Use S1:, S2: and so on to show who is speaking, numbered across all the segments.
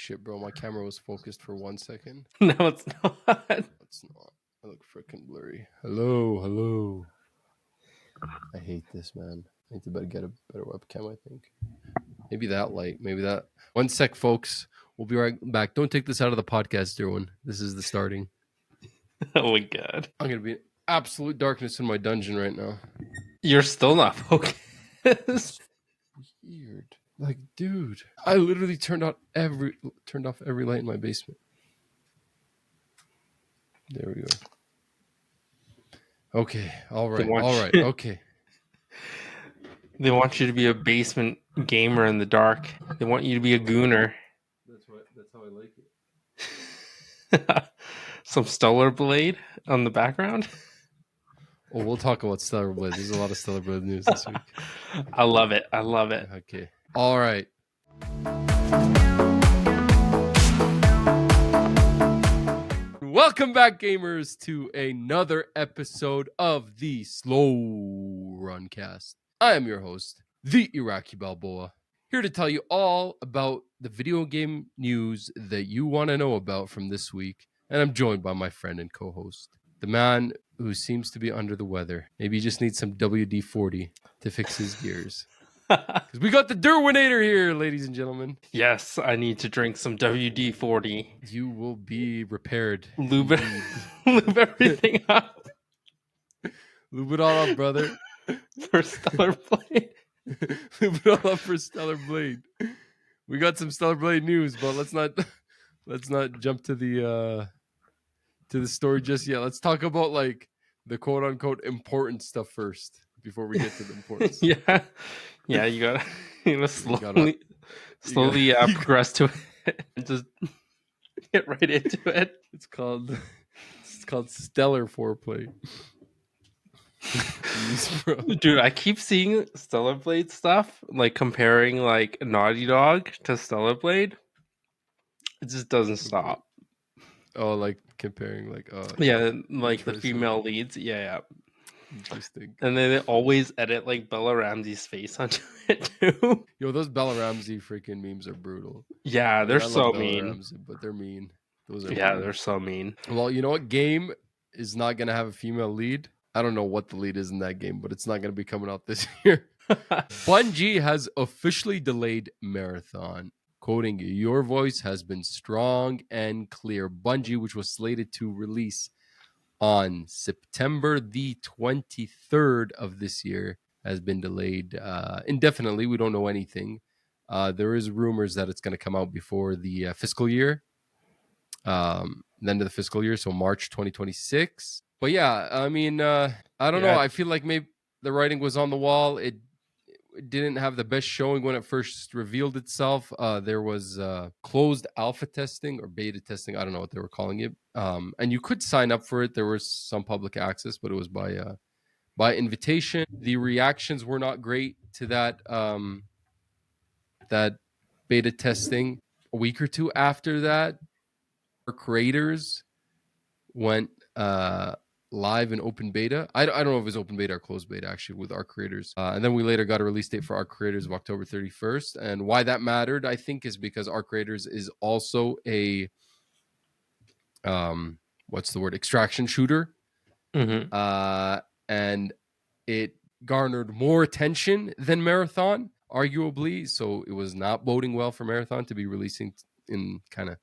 S1: Shit, bro, my camera was focused for 1 second.
S2: No, it's not.
S1: It's not. I look freaking blurry. Hello. I hate this, man. I need to get a better webcam, I think. Maybe that light. Maybe that. 1 sec, folks. We'll be right back. Don't take this out of the podcast, everyone. This is the starting.
S2: Oh my god.
S1: I'm going to be in absolute darkness in my dungeon right now.
S2: You're still not focused.
S1: It's weird. Like, dude, I literally turned off every light in my basement. There we go. Okay. All right. Okay.
S2: They want you to be a basement gamer in the dark. They want you to be a gooner.
S1: That's how I like it.
S2: Some Stellar Blade on the background.
S1: Oh, we'll talk about Stellar Blade. There's a lot of Stellar Blade news this week.
S2: I love it.
S1: Okay. All right. Welcome back, gamers, to another episode of the Slow Runcast. I am your host, the Iraqi Balboa, here to tell you all about the video game news that you want to know about from this week. And I'm joined by my friend and co-host, the man who seems to be under the weather. Maybe he just needs some WD-40 to fix his gears. Because we got the Derwinator here, ladies and gentlemen.
S2: Yes, I need to drink some WD-40.
S1: You will be repaired.
S2: Lube everything up.
S1: Lube it all up, brother.
S2: For Stellar Blade.
S1: Lube it all up for Stellar Blade. We got some Stellar Blade news, but let's not jump to the story just yet. Let's talk about like the quote unquote important stuff first before we get to the important stuff.
S2: Yeah, you gotta slowly progress to it and just get right into it.
S1: It's called Stellar Foreplay.
S2: Dude, I keep seeing Stellar Blade stuff, like comparing like Naughty Dog to Stellar Blade. It just doesn't stop.
S1: Oh, like comparing like
S2: the female leads. Yeah.
S1: Interesting.
S2: And then they always edit like Bella Ramsey's face onto it too.
S1: Yo, those Bella Ramsey freaking memes are brutal.
S2: Yeah, they're so mean.
S1: Ramsey, but they're mean.
S2: They're so mean.
S1: Well, you know what game is not gonna have a female lead? I don't know what the lead is in that game, but it's not gonna be coming out this year. Bungie has officially delayed Marathon. Quoting, "Your voice has been strong and clear." Bungie, which was slated to release on September the 23rd of this year, has been delayed indefinitely. We don't know anything. There is rumors that it's going to come out before the fiscal year, the end of the fiscal year, so March 2026. But yeah, I mean, I don't know. I feel like maybe the writing was on the wall. It didn't have the best showing when it first revealed itself. There was closed alpha testing or beta testing. I don't know what they were calling it. And you could sign up for it. There was some public access, but it was by invitation. The reactions were not great to that beta testing. A week or two after that, our creators went live in open beta. I don't know if it was open beta or closed beta actually with our creators. And then we later got a release date for our creators of October 31st. And why that mattered, I think, is because our creators is also a extraction shooter.
S2: Mm-hmm.
S1: And it garnered more attention than Marathon, arguably. So it was not boding well for Marathon to be releasing in kind of,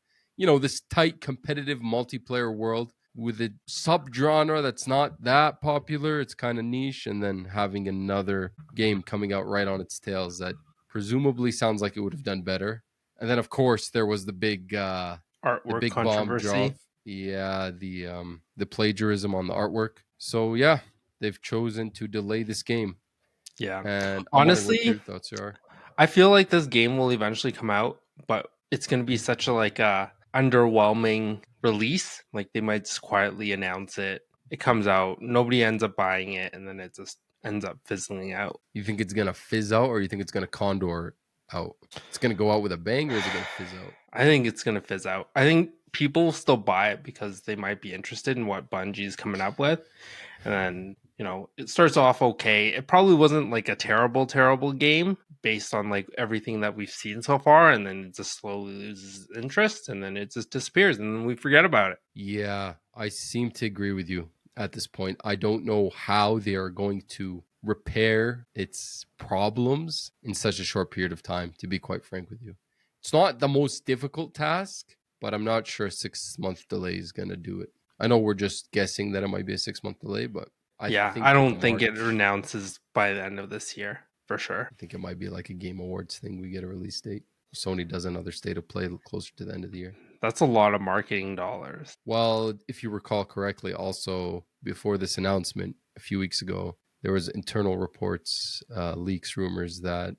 S1: this tight competitive multiplayer world with a subgenre that's not that popular. It's kind of niche, and then having another game coming out right on its tails that presumably sounds like it would have done better. And then, of course, there was the big
S2: artwork controversy.
S1: The plagiarism on the artwork. So yeah, they've chosen to delay this game.
S2: Yeah,
S1: and
S2: honestly,
S1: what your thoughts are.
S2: I feel like this game will eventually come out, but it's going to be such a underwhelming release. Like they might just quietly announce it. It comes out, nobody ends up buying it, and then it just ends up fizzling out.
S1: You think it's gonna fizz out, or you think it's gonna condor out? It's gonna go out with a bang, or is it gonna fizz out?
S2: I think it's gonna fizz out. I think people will still buy it because they might be interested in what Bungie's coming up with, and then it starts off okay. It probably wasn't like a terrible game based on like everything that we've seen so far, and then it just slowly loses interest, and then it just disappears, and then we forget about it.
S1: Yeah, I seem to agree with you at this point. I don't know how they are going to repair its problems in such a short period of time, to be quite frank with you. It's not the most difficult task, but I'm not sure a 6-month delay is going to do it. I know we're just guessing that it might be a 6-month delay, but I
S2: I
S1: think with the
S2: don't think it
S1: March,
S2: announces by the end of this year for sure.
S1: I think it might be like a Game Awards thing. We get a release date. Sony does another state of play closer to the end of the year.
S2: That's a lot of marketing dollars.
S1: Well, if you recall correctly, also before this announcement a few weeks ago, there was internal reports, leaks, rumors that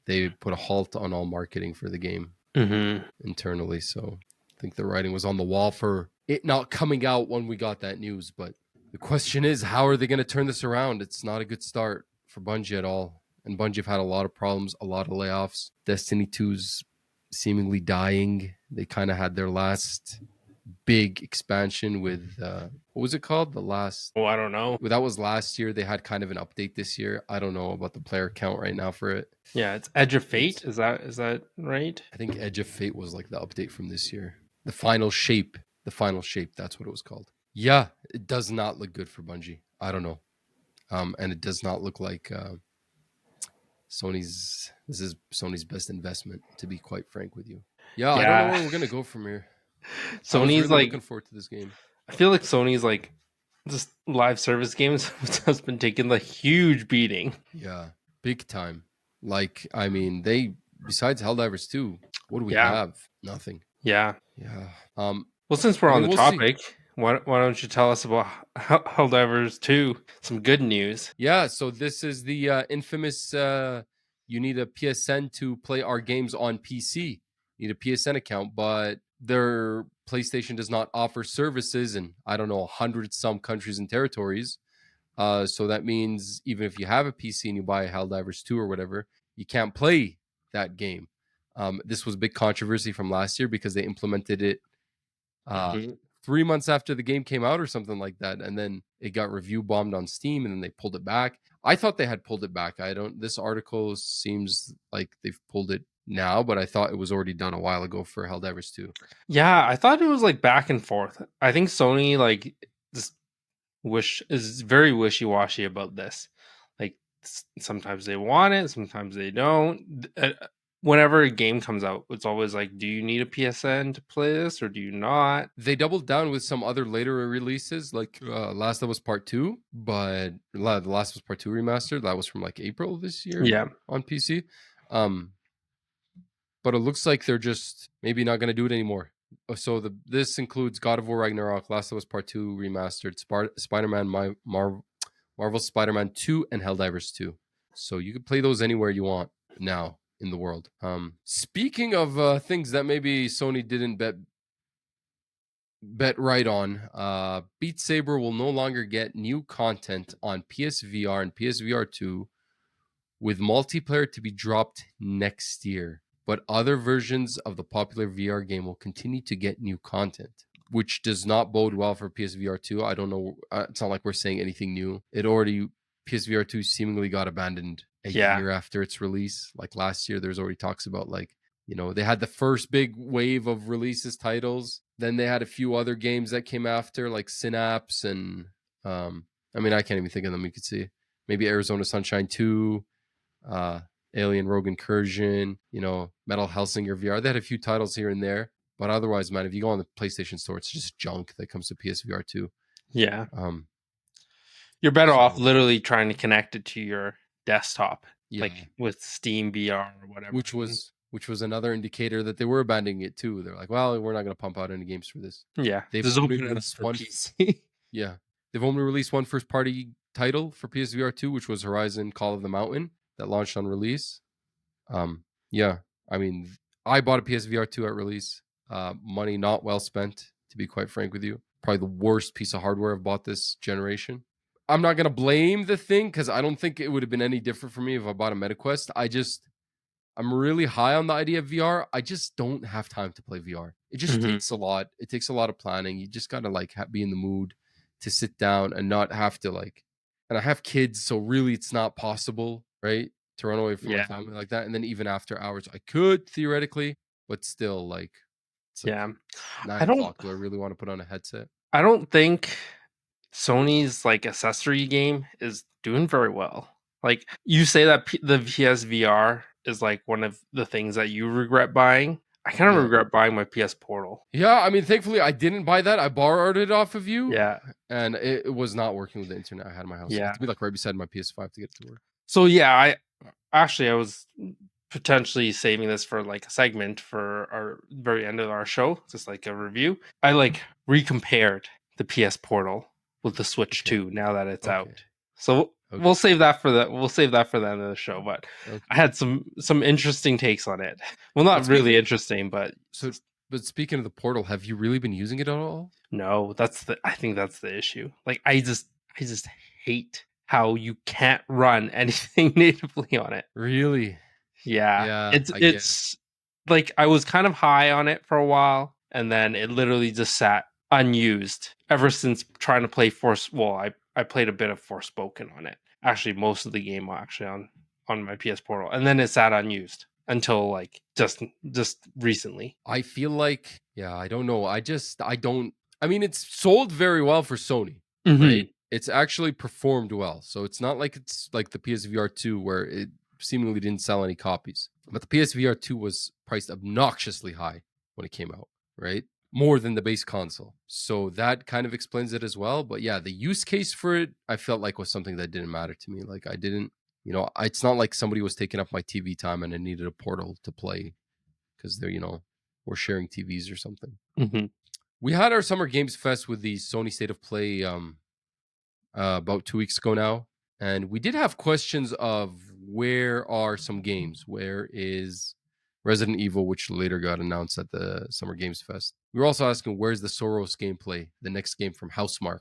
S1: they put a halt on all marketing for the game internally. So I think the writing was on the wall for it not coming out when we got that news. But the question is, how are they going to turn this around? It's not a good start for Bungie at all. And Bungie have had a lot of problems, a lot of layoffs. Destiny 2's seemingly dying. They kind of had their last big expansion with what was it called?
S2: I don't know.
S1: That was last year. They had kind of an update this year. I don't know about the player count right now for it.
S2: Yeah, it's Edge of Fate. Is that right?
S1: I think Edge of Fate was like the update from this year. The final shape. That's what it was called. Yeah, it does not look good for Bungie. I don't know. And it does not look like this is Sony's best investment, to be quite frank with you. Yeah, I don't know where we're gonna go from here. I was
S2: Sony's
S1: really looking forward to this game.
S2: I feel like Sony's like just live service games has been taking the huge beating.
S1: Yeah, big time. Like, I mean, they besides Helldivers 2, what do we have? Nothing.
S2: Yeah.
S1: Yeah.
S2: Well, since we're on the
S1: we'll
S2: topic, why don't you tell us about Helldivers 2? Some good news.
S1: Yeah, so this is the infamous you need a PSN to play our games on PC. You need a PSN account, but their PlayStation does not offer services in, I don't know, 100 some countries and territories. So that means even if you have a PC and you buy a Helldivers 2 or whatever, you can't play that game. This was a big controversy from last year because they implemented it 3 months after the game came out or something like that, and then it got review bombed on Steam, and then they pulled it back. I thought they had pulled it back. This article seems like they've pulled it now, but I thought it was already done a while ago for Helldivers 2.
S2: Yeah, I thought it was like back and forth. I think Sony like just is very wishy-washy about this. Like sometimes they want it, sometimes they don't. Whenever a game comes out, it's always like, do you need a PSN to play this or do you not?
S1: They doubled down with some other later releases, like Last of Us Part 2, but The Last of Us Part 2 remastered, that was from like April this year on PC. But it looks like they're just maybe not going to do it anymore. So this includes God of War Ragnarok, Last of Us Part 2 remastered, Spider-Man, Marvel Spider-Man 2, and Helldivers 2. So you can play those anywhere you want now in the world. Speaking of things that maybe Sony didn't bet right on, Beat Saber will no longer get new content on PSVR and PSVR 2, with multiplayer to be dropped next year. But other versions of the popular VR game will continue to get new content, which does not bode well for PSVR 2. I don't know. It's not like we're saying anything new. PSVR 2 seemingly got abandoned a year after its release. Like last year, there's already talks about they had the first big wave of releases titles. Then they had a few other games that came after, like Synapse and I can't even think of them. You could see maybe Arizona Sunshine 2, Alien Rogue Incursion, Metal Hellsinger VR. They had a few titles here and there, but otherwise, man, if you go on the PlayStation Store, it's just junk that comes to PSVR 2.
S2: Yeah. You're better off literally trying to connect it to your desktop, like with Steam VR or whatever.
S1: Which was another indicator that they were abandoning it too. They're like, well, we're not going to pump out any games for this.
S2: Yeah,
S1: they've only released one PC. Yeah, they've only released one first-party title for PSVR 2, which was Horizon Call of the Mountain, that launched on release. I bought a PSVR 2 at release. Money not well spent, to be quite frank with you. Probably the worst piece of hardware I've bought this generation. I'm not going to blame the thing because I don't think it would have been any different for me if I bought a MetaQuest. I'm really high on the idea of VR. I just don't have time to play VR. It just takes a lot. It takes a lot of planning. You just got to be in the mood to sit down and not have to like, and I have kids, so really it's not possible, right? To run away from my
S2: Yeah.
S1: family like that. And then even after hours, I could theoretically, but still, like, it's like
S2: Yeah.
S1: it's 9
S2: I don't
S1: o'clock. Do I really want to put on a headset?
S2: I don't think Sony's like accessory game is doing very well. Like you say that the PSVR is like one of the things that you regret buying. I kind of
S1: Yeah.
S2: regret buying my PS Portal.
S1: Yeah, I mean, thankfully I didn't buy that. I borrowed it off of you,
S2: Yeah.
S1: and it was not working with the internet I had in my house. It had
S2: Yeah.
S1: to be like right beside my PS5 to get it to work.
S2: So yeah, I was potentially saving this for like a segment for our very end of our show, just like a review. I like recompared the PS Portal with the Switch
S1: Okay.
S2: 2 now that it's
S1: Okay.
S2: out. So
S1: Okay.
S2: we'll save that for the end of the show. But
S1: Okay.
S2: I had some interesting takes on it. Well, not
S1: But
S2: really interesting, but
S1: so, but speaking of the portal, have you really been using it at all?
S2: no, I think that's the issue. Like I just hate how you can't run anything natively on it.
S1: Really?
S2: Yeah,
S1: Yeah, I get it.
S2: it's like I was kind of high on it for a while, and then it literally just sat unused ever since trying to play Force. Well, I played a bit of Forspoken on it. Actually, most of the game actually on my PS Portal, and then it sat unused until like just recently.
S1: I feel like, yeah, I don't know. I don't. I mean, it's sold very well for Sony,
S2: Hmm.
S1: right? It's actually performed well. So it's not like it's like the PSVR 2 where it seemingly didn't sell any copies. But the PSVR 2 was priced obnoxiously high when it came out, right? More than the base console. So that kind of explains it as well. But yeah, the use case for it, I felt like was something that didn't matter to me. Like I didn't, it's not like somebody was taking up my TV time and I needed a portal to play because they're, we're sharing TVs or something.
S2: Hmm.
S1: We had our Summer Games Fest with the Sony State of Play about 2 weeks ago now, and we did have questions of where are some games? Where is Resident Evil, which later got announced at the Summer Games Fest? We were also asking where's the Soros gameplay, the next game from Housemark,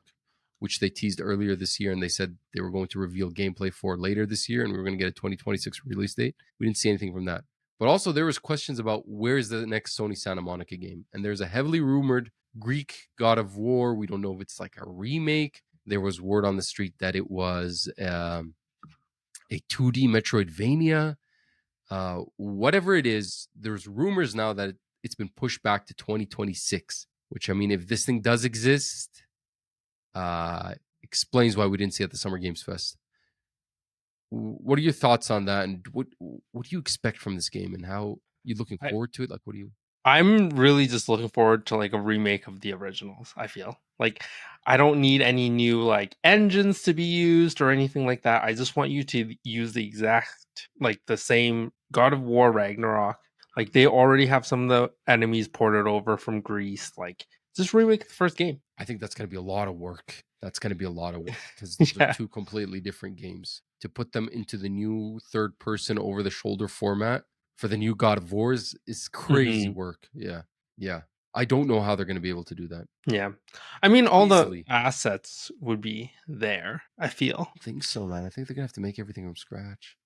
S1: which they teased earlier this year, and they said they were going to reveal gameplay for later this year, and we were going to get a 2026 release date. We didn't see anything from that. But also there was questions about where's the next Sony Santa Monica game, and there's a heavily rumored Greek God of War. We don't know if it's like a remake. There was word on the street that it was a 2D Metroidvania. Whatever it is, there's rumors now that it's been pushed back to 2026. Which, I mean, if this thing does exist, explains why we didn't see it at the Summer Games Fest. What are your thoughts on that, and what do you expect from this game, and how you looking forward to it? Like, what do you?
S2: I'm really just looking forward to like a remake of the originals. I feel like I don't need any new like engines to be used or anything like that. I just want you to use the exact like the same God of War Ragnarok. Like they already have some of the enemies ported over from Greece. Like just remake the first game.
S1: I think that's going to be a lot of work. That's going to be a lot of work because those are
S2: Yeah.
S1: two completely different games. To put them into the new third person over the shoulder format for the new God of Wars is crazy
S2: Hmm.
S1: work. Yeah. Yeah. I don't know how they're going to be able to do that.
S2: Yeah. I mean, all the
S1: Easily.
S2: assets would be there. I feel.
S1: I think so, man. I think they're going to have to make everything from scratch.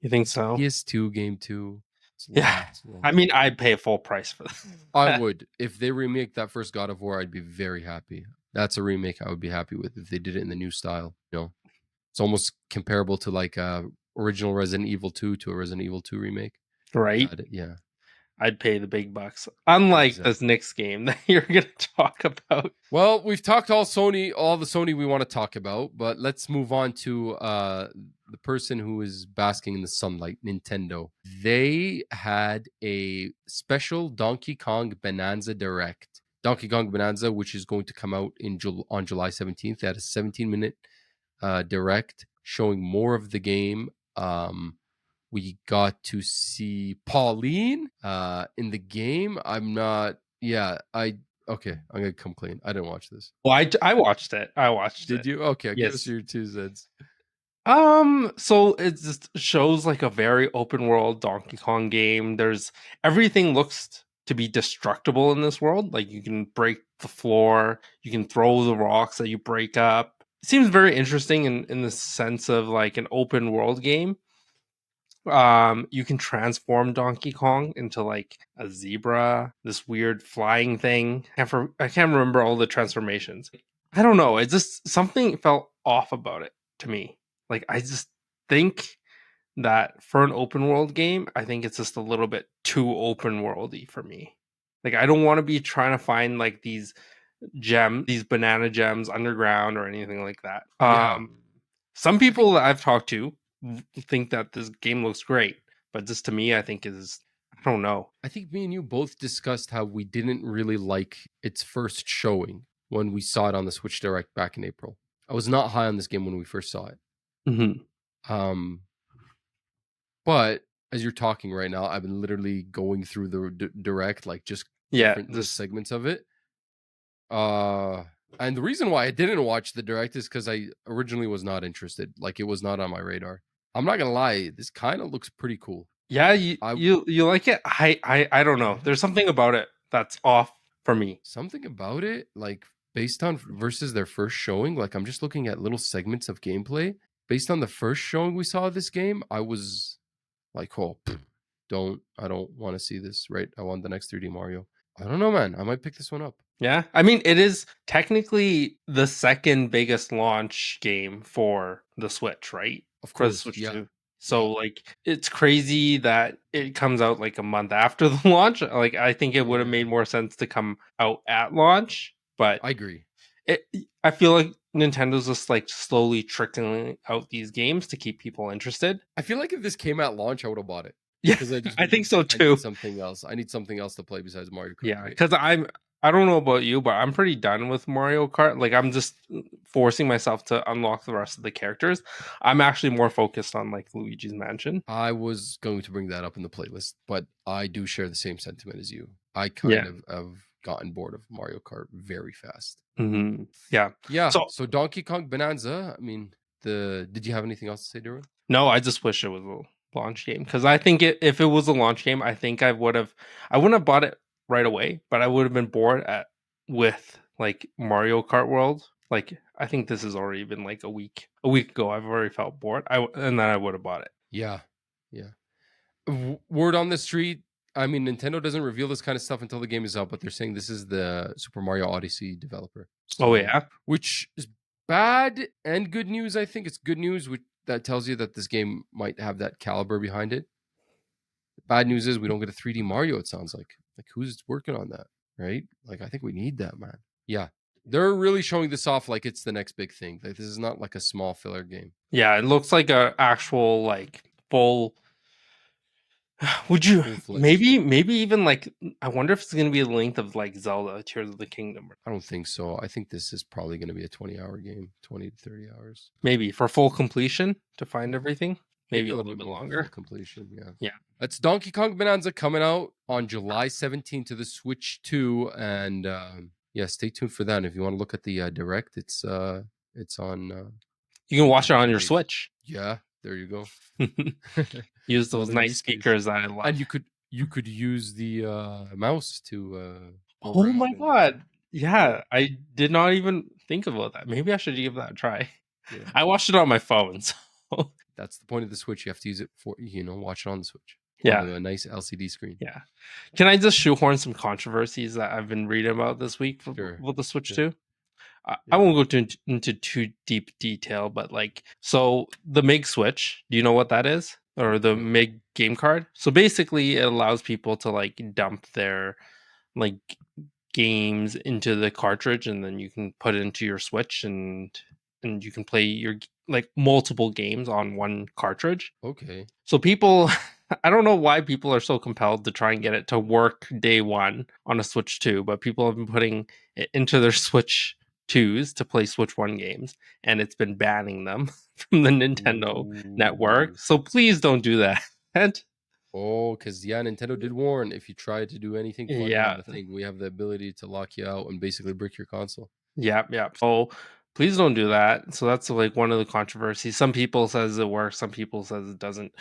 S2: You think
S1: It's a
S2: so?
S1: PS2 game too. It's a
S2: Yeah.
S1: lot. Yeah.
S2: I mean, I'd pay full price for
S1: I
S2: that.
S1: would. If they remake that first God of War, I'd be very happy. That's a remake I would be happy with if they did it in the new style. It's almost comparable to like original Resident Evil 2 to a Resident Evil 2 remake.
S2: Right?
S1: Yeah,
S2: I'd pay the big bucks. Unlike
S1: exactly.
S2: this next game that you're going to talk about.
S1: Well, we've talked all the Sony we want to talk about, but let's move on to the person who is basking in the sunlight, Nintendo. They had a special Donkey Kong Bonanza Direct. Donkey Kong Bonanza, which is going to come out on July 17th. They had a 17-minute direct showing more of the game. We got to see Pauline in the game. Okay, I'm gonna come clean. I didn't watch this.
S2: Well, I watched it. I watched
S1: Did
S2: it.
S1: you? Okay, give us
S2: Yes.
S1: your 2 cents.
S2: So it just shows like a very open world Donkey Kong game. There's everything looks to be destructible in this world. Like you can break the floor, you can throw the rocks that you break up. It seems very interesting in the sense of like an open world game. You can transform Donkey Kong into like a zebra, this weird flying thing. I can't remember all the transformations. I don't know. It just something felt off about it to me. Like I just think that for an open world game, I think it's just a little bit too open worldy for me. Like I don't want to be trying to find like these banana gems underground or anything like that.
S1: Yeah,
S2: Some
S1: I think
S2: people that I've talked to think that this game looks great, but just to me, I think is I don't know.
S1: I think me and you both discussed how we didn't really like its first showing when we saw it on the Switch Direct back in April. I was not high on this game when we first saw it.
S2: Mm-hmm.
S1: Um, but as you're talking right now, I've been literally going through the direct, like just
S2: Yeah,
S1: different little
S2: just
S1: segments of it. And the reason why I didn't watch the direct is because I originally was not interested. Like it was not on my radar. I'm not gonna lie, this kind of looks pretty cool.
S2: yeah, you
S1: I
S2: you you like it? I don't know. There's something about it that's off for me.
S1: something about it, like based on versus their first showing, like I'm just looking at little segments of gameplay. Based on the first showing we saw of this game, I was like, oh, I don't want to see this, right? I want the next 3D Mario. I don't know, man. I might pick this one up.
S2: Yeah, I mean, it is technically the second biggest launch game for the Switch, right?
S1: Of
S2: For the
S1: course,
S2: Switch
S1: yeah.
S2: 2.
S1: Yeah,
S2: So, like, it's crazy that it comes out like a month after the launch. Like, I think it would have
S1: yeah.
S2: made more sense to come out at launch, but
S1: I agree.
S2: it, I feel like Nintendo's just like slowly trickling out these games to keep people interested.
S1: I feel like if this came at launch, I would have bought it
S2: Yeah,
S1: because
S2: I think so
S1: I need
S2: too.
S1: something else. I need something else to play besides Mario Kart,
S2: Yeah,
S1: right?
S2: because I don't know about you, but I'm pretty done with Mario Kart. Like I'm just forcing myself to unlock the rest of the characters. I'm actually more focused on like Luigi's Mansion.
S1: I was going to bring that up in the playlist, but I do share the same sentiment as you. I kind
S2: Yeah.
S1: of have gotten bored of Mario Kart very fast.
S2: Yeah.
S1: Yeah.
S2: So
S1: So Donkey Kong Bonanza. I mean, the did you have anything else to say, Darwin?
S2: no, I just wish it was a launch game because I think if it was a launch game, I think I wouldn't have bought it right away, but I would have been bored at with like Mario Kart World. Like I think this has already been like a week ago. I've already felt bored. And then I would have bought it.
S1: Yeah. Yeah. Word on the street. I mean, Nintendo doesn't reveal this kind of stuff until the game is out, but they're saying this is the Super Mario Odyssey developer.
S2: Oh
S1: So,
S2: yeah,
S1: which is bad and good news. I think it's good news, which that tells you that this game might have that caliber behind it. Bad news is we don't get a 3D Mario. It sounds like who's working on that, right? Like I think we need that, man. Yeah, they're really showing this off like it's the next big thing. Like this is not like a small filler game.
S2: yeah. It looks like a actual like full. Would you
S1: Full fledged.
S2: maybe even like? I wonder if it's gonna be the length of like Zelda Tears of the Kingdom.
S1: I don't think so. I think this is probably going to be a 20-hour game, 20 to 30 hours.
S2: Maybe for full completion to find everything. Maybe
S1: Maybe
S2: a
S1: a little
S2: little
S1: bit
S2: bit
S1: more for full
S2: longer.
S1: completion. Yeah.
S2: Yeah.
S1: That's Donkey Kong Bonanza coming out on July 17th to the Switch 2. And yeah, stay tuned for that. And if you want to look at the direct, it's on
S2: You can watch it on your
S1: page.
S2: Switch.
S1: Yeah, there you go.
S2: Use
S1: It's on
S2: those
S1: the
S2: nice
S1: disc case.
S2: speakers that I love.
S1: And you could use the mouse to move
S2: Oh my
S1: around and
S2: god.
S1: yeah,
S2: Yeah, I did not even think about that. Maybe I should give that a try.
S1: yeah.
S2: I watched it on my phone, so
S1: That's the point of the Switch. You have to use it for watch it on the Switch on
S2: yeah,
S1: the nice LCD screen.
S2: yeah. Can I just shoehorn some controversies that I've been reading about this week
S1: Sure.
S2: with the Switch
S1: Yeah.
S2: 2? I
S1: Yeah.
S2: won't go into too deep detail, but like, so the MIG switch, do you know what that is? Or the
S1: No.
S2: MIG game card? So basically, it allows people to like dump their like games into the cartridge, and then you can put it into your Switch, and you can play your like multiple games on one cartridge.
S1: Okay.
S2: So people, I don't know why people are so compelled to try and get it to work day one on a Switch 2, but people have been putting it into their Switch 2s to play Switch 1 games, and it's been banning them from the Nintendo network.
S1: Ooh.
S2: So please don't do that.
S1: Oh, because yeah, Nintendo did warn if you try to do anything funny on
S2: Yeah,
S1: the thing, we have the ability to lock you out and basically brick your console.
S2: yeah. So please don't do that. So that's like one of the controversies. Some people says it works, some people says it doesn't.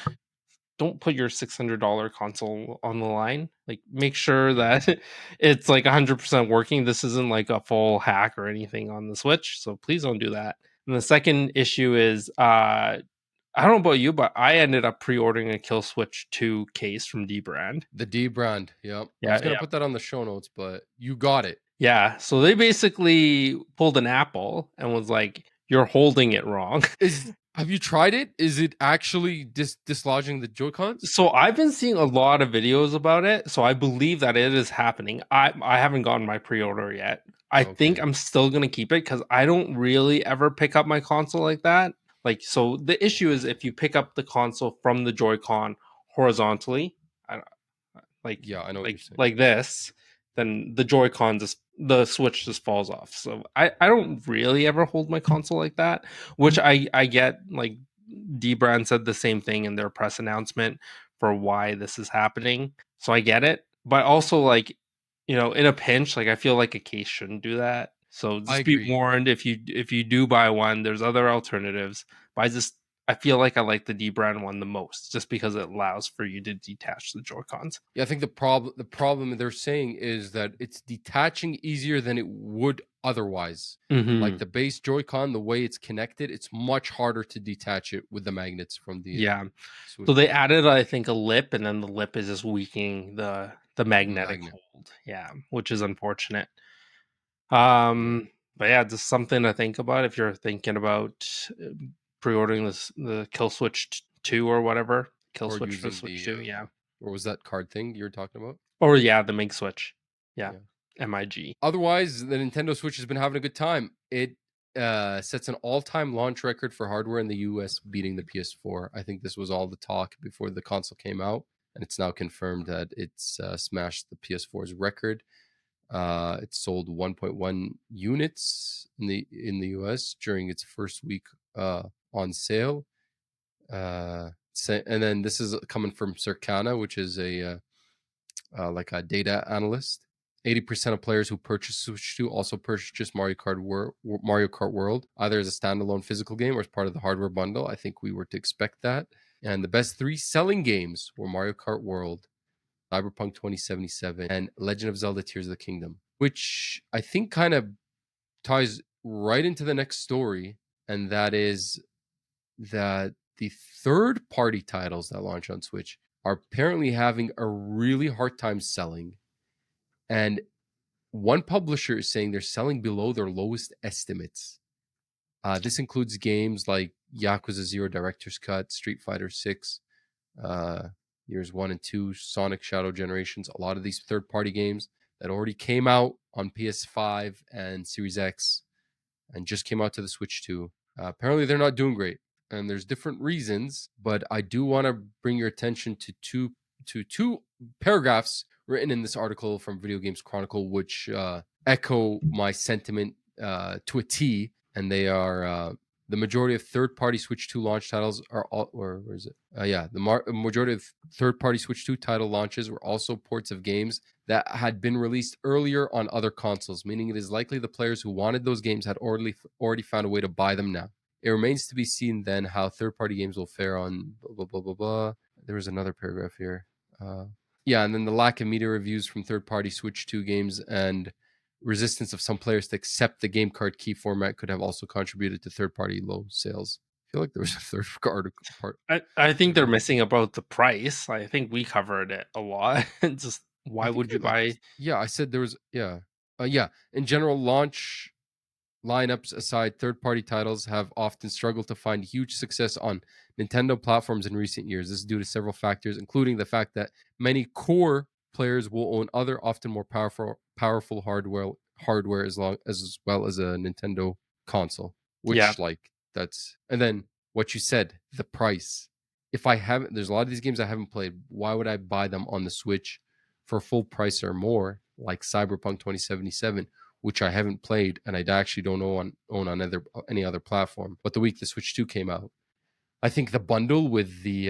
S2: Don't put your $600 console on the line. Like make sure
S1: Yeah.
S2: that it's like 100% working. This isn't like a full hack or anything on the Switch, so please don't do that. And the second issue is I don't know about you, but I ended up pre-ordering a Kill Switch 2 case from D Brand.
S1: The D brand. Yep. I was
S2: Yeah,
S1: gonna
S2: yeah.
S1: put that on the show notes, but you got it.
S2: Yeah, so they basically pulled an Apple and was like, "You're holding it wrong."
S1: Have you tried it? Is it actually dislodging the Joy Cons?
S2: So I've been seeing a lot of videos about it, so I believe that it is happening. I haven't gotten my pre-order yet. I think
S1: Okay.
S2: I'm still gonna keep it because I don't really ever pick up my console like that. Like, so the issue is if you pick up the console from the Joy-Con horizontally, I, like
S1: Yeah, I know what you're
S2: like
S1: saying.
S2: like this, then the Switch just falls off. So I don't really ever hold my console like that, which I get. Like D Brand said the same thing in their press announcement for why this is happening. So I get it, but also like, in a pinch, like I feel like a case shouldn't do that. So
S1: I
S2: just be
S1: agree.
S2: warned, if you do buy one, there's other alternatives. But I feel like I like the D Brand one the most, just because it allows for you to detach the Joy Cons.
S1: Yeah, I think the problem they're saying is that it's detaching easier than it would otherwise. Like
S2: Hmm.
S1: the base Joy-Con, the way it's connected, it's much harder to detach it with the magnets from the
S2: Yeah. So
S1: Switch
S2: they added, I think, a lip, and then the lip is just weakening the magnetic
S1: magnet.
S2: hold. Yeah, which is unfortunate.
S1: Yeah.
S2: But yeah, just something to think about if you're thinking about pre-ordering the Kill Switch 2 or whatever. Kill
S1: Or
S2: Switch for
S1: using
S2: Switch
S1: the
S2: 2, yeah.
S1: or was that card thing you're talking about?
S2: Or yeah, the Mig Switch. Yeah.
S1: Yeah.
S2: MIG.
S1: Otherwise, the Nintendo Switch has been having a good time. It sets an all-time launch record for hardware in the US, beating the PS4. I think this was all the talk before the console came out, and it's now confirmed that it's smashed the PS4's record. It sold 1.1 units in the US during its first week on sale. And then this is coming from Circana, which is like a data analyst. 80% of players who purchase Switch 2 also purchased Mario Kart World, either as a standalone physical game or as part of the hardware bundle. I think we were to expect that. And the best three selling games were Mario Kart World, Cyberpunk 2077, and Legend of Zelda Tears of the Kingdom, which I think kind of ties right into the next story. And that is that the third party titles that launch on Switch are apparently having a really hard time selling. And one publisher is saying they're selling below their lowest estimates. This includes games like Yakuza Zero Director's Cut, Street Fighter 6, uh, Years 1 and 2, Sonic Shadow Generations. A lot of these third party games that already came out on PS5 and Series X and just came out to the Switch 2. Apparently, they're not doing great, and there's different reasons. But I do want to bring your attention to two paragraphs written in this article from Video Games Chronicle, which echo my sentiment to a T. And they are the majority of third-party Switch 2 launch titles are all, or where is it? Yeah, the majority of third-party Switch 2 title launches were also ports of games that had been released earlier on other consoles, meaning it is likely the players who wanted those games had already found a way to buy them now. It remains to be seen then how third-party games will fare on blah blah blah blah blah. There was another paragraph here. Yeah, and then the lack of media reviews from third-party Switch 2 games and resistance of some players to accept the game card key format could have also contributed to third-party low sales. I feel like there was a third part.
S2: I think they're
S1: Paragraph.
S2: missing about the price. I think we covered it a lot. Just
S1: I
S2: why
S1: think
S2: would you buy?
S1: yeah, I said there was yeah. In general, launch lineups aside, third-party titles have often struggled to find huge success on Nintendo platforms in recent years. This is due to several factors, including the fact that many core players will own other, often more powerful hardware as well as a Nintendo console.
S2: Yeah,
S1: Which like that's and then what you said, the price. If I haven't, there's a lot of these games I haven't played. Why would I buy them on the Switch for full price or more, like Cyberpunk 2077? Which I haven't played and I actually don't own on any other platform. But the week the Switch 2 came out, I think the bundle with the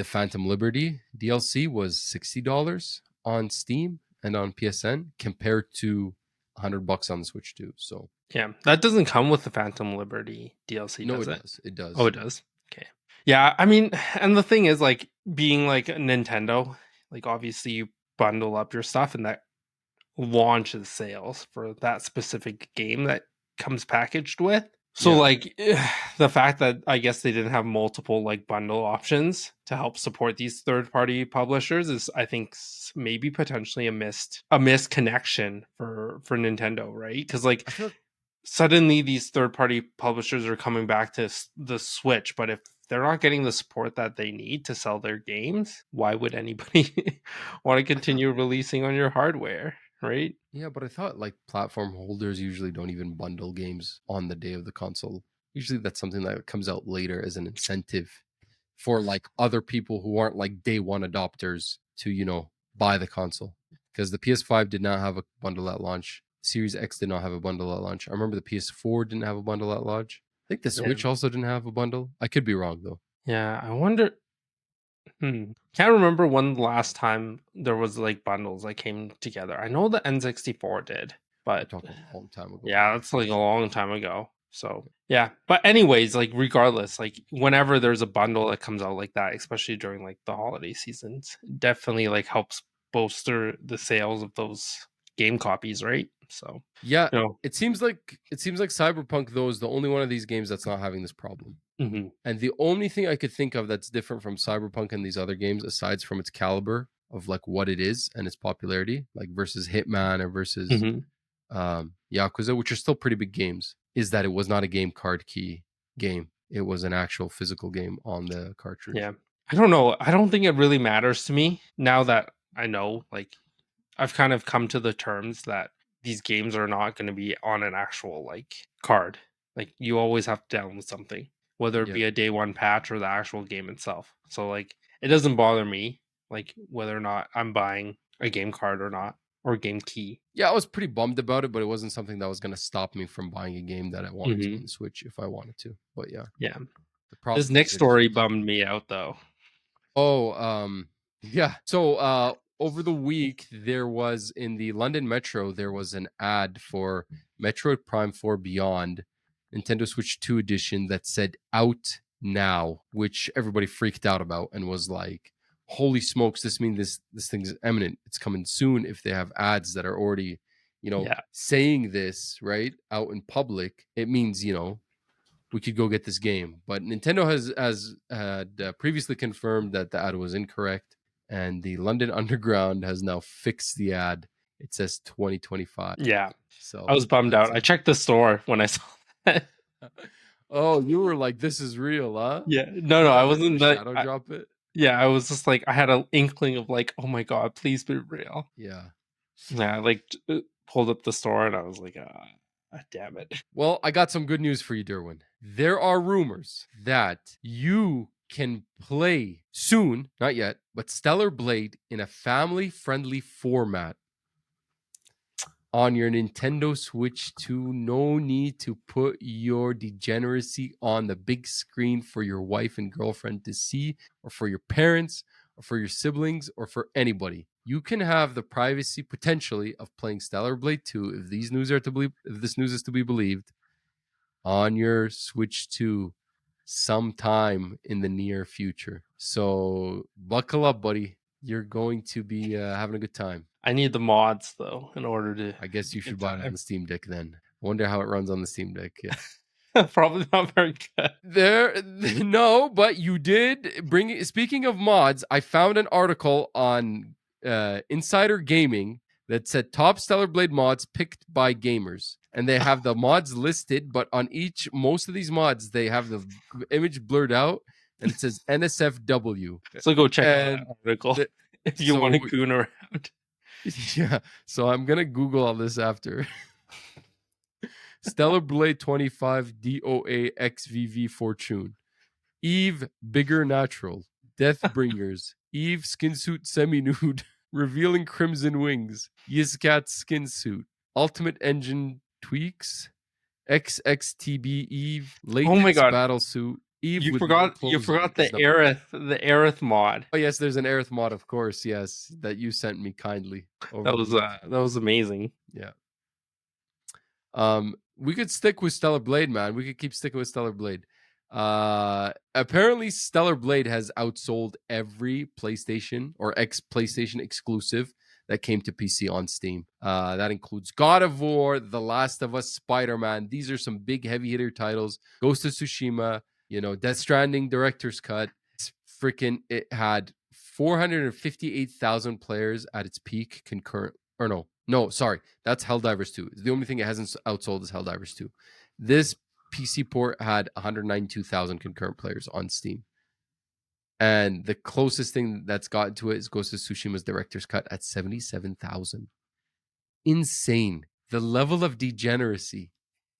S1: Phantom Liberty DLC was $60 on Steam and on PSN compared to $100 on the Switch 2. So
S2: yeah. That doesn't come with the Phantom Liberty DLC,
S1: no,
S2: does
S1: it
S2: it?
S1: does. It
S2: Oh,
S1: does.
S2: it does. Okay. Yeah, I mean, and the thing is, like, being like a Nintendo, like obviously you bundle up your stuff, and that launches sales for that specific game that comes packaged with. So
S1: Yeah.
S2: like the fact that I guess they didn't have multiple like bundle options to help support these third party publishers is I think maybe potentially a missed connection for Nintendo, right? Cuz like
S1: I feel like,
S2: suddenly these third party publishers are coming back to the Switch, but if they're not getting the support that they need to sell their games, why would anybody want to
S1: I thought,
S2: continue releasing on your hardware, right?
S1: yeah, but I thought like platform holders usually don't even bundle games on the day of the console. Usually that's something that comes out later as an incentive for like other people who aren't like day one adopters to, buy the console. Because the PS5 did not have a bundle at launch. Series X did not have a bundle at launch. I remember the PS4 didn't have a bundle at launch. I think the
S2: Yeah.
S1: Switch also didn't have a bundle. I could be wrong though.
S2: Yeah, I wonder. Can't remember when the last time there was like bundles that came together. I know the N64 did,
S1: We're
S2: but
S1: talking a long time ago,
S2: yeah,
S1: man.
S2: that's like a long time ago. So yeah, but anyways, like regardless, like whenever there's a bundle that comes out like that, especially during like the holiday seasons, definitely like helps bolster the sales of those game copies, right? So
S1: Yeah,
S2: you know,
S1: it seems like Cyberpunk though is the only one of these games that's not having this problem.
S2: mhm,
S1: And the only thing I could think of that's different from Cyberpunk and these other games, aside from its caliber of like what it is and its popularity, like versus Hitman or versus
S2: mhm,
S1: Yakuza, which are still pretty big games, is that it was not a game card key game. It was an actual physical game on the
S2: yeah.
S1: cartridge.
S2: I don't know. I don't think it really matters to me now that I know like I've kind of come to the terms that these games are not going to be on an actual like card. Like you always have to download something, whether it
S1: Yeah.
S2: be a day one patch or the actual game itself. So like it doesn't bother me like whether or not I'm buying a game card or not or game key.
S1: Yeah, I was pretty bummed about it, but it wasn't something that was going to stop me from buying a game that I wanted to on
S2: Hmm.
S1: the Switch if I wanted to. But yeah,
S2: Yeah.
S1: the
S2: This
S1: problem
S2: next
S1: is it is
S2: story
S1: what it is.
S2: bummed me out though.
S1: Oh, yeah. So, over the week there was in the London Metro there was an ad for Metroid Prime 4 Beyond Nintendo Switch 2 edition that said out now, which everybody freaked out about and was like, "Holy smokes, this means this thing's imminent. It's coming soon if they have ads that are already,
S2: Yeah.
S1: saying this, right, out in public. It means, we could go get this game." But Nintendo has had previously confirmed that the ad was incorrect, and the London Underground has now fixed the ad. It says 2025.
S2: Yeah. I
S1: So
S2: was bummed
S1: that's
S2: out. I checked the store when I saw that.
S1: Oh, you were like, "This is real, huh?"
S2: Yeah. No,
S1: You
S2: no, I
S1: thought they were gonna
S2: wasn't that.
S1: shadow drop it?
S2: Yeah, I was just like, I had an inkling of like, oh my god, please be real.
S1: Yeah.
S2: Yeah, I like pulled up the store and I was like, damn it.
S1: Well, I got some good news for you, Derwin. There are rumors that you can play soon, not yet, but Stellar Blade in a family-friendly format on your Nintendo Switch 2. No need to put your degeneracy on the big screen for your wife and girlfriend to see, or for your parents, or for your siblings, or for anybody. You can have the privacy potentially of playing Stellar Blade 2 if this news is to be believed on your Switch 2 sometime in the near future. So buckle up, buddy. You're going to be having a good time.
S2: I need the mods though in order to
S1: I guess you should
S2: get
S1: buy it on
S2: time.
S1: the Steam Deck then. I wonder how it runs on the Steam Deck. Yeah.
S2: Probably not very good.
S1: No, but you did bring it. Speaking of mods, I found an article on Insider Gaming that said top Stellar Blade mods picked by gamers. And they have the mods listed, but on most of these mods, they have the image blurred out and it says NSFW.
S2: So go check out that
S1: And
S2: article
S1: the,
S2: if you want to
S1: so,
S2: goon around.
S1: yeah, so I'm going to Google all this after. Stellar Blade 25 DOA XVV Fortune. Eve Bigger Natural. Deathbringers. Eve Skinsuit Semi Nude. Revealing Crimson Wings. Yizcat Skinsuit. Ultimate Engine Tweaks. XXTB Eve.
S2: Oh my
S1: Latex
S2: god,
S1: Battle Suit. Eve
S2: you
S1: with no
S2: forgot
S1: clothes on
S2: the
S1: is number one.
S2: Aerith mod.
S1: Oh, yes, there's an Aerith mod, of course. Yes, that you sent me kindly over
S2: That
S1: the
S2: was
S1: week.
S2: that was amazing.
S1: Yeah. We could stick with Stellar Blade, man. We could keep sticking with Stellar Blade. Apparently, Stellar Blade has outsold every PlayStation or ex PlayStation exclusive that came to PC on Steam. That includes God of War, The Last of Us, Spider-Man. These are some big heavy hitter titles. Ghost of Tsushima, Death Stranding Director's Cut. It had 458,000 players at its peak concurrent. Or no, sorry. That's Helldivers 2. The only thing it hasn't outsold is Helldivers 2. This PC port had 192,000 concurrent players on Steam. And the closest thing that's gotten to it is Ghost of Tsushima's Director's Cut at 77,000. Insane. The level of degeneracy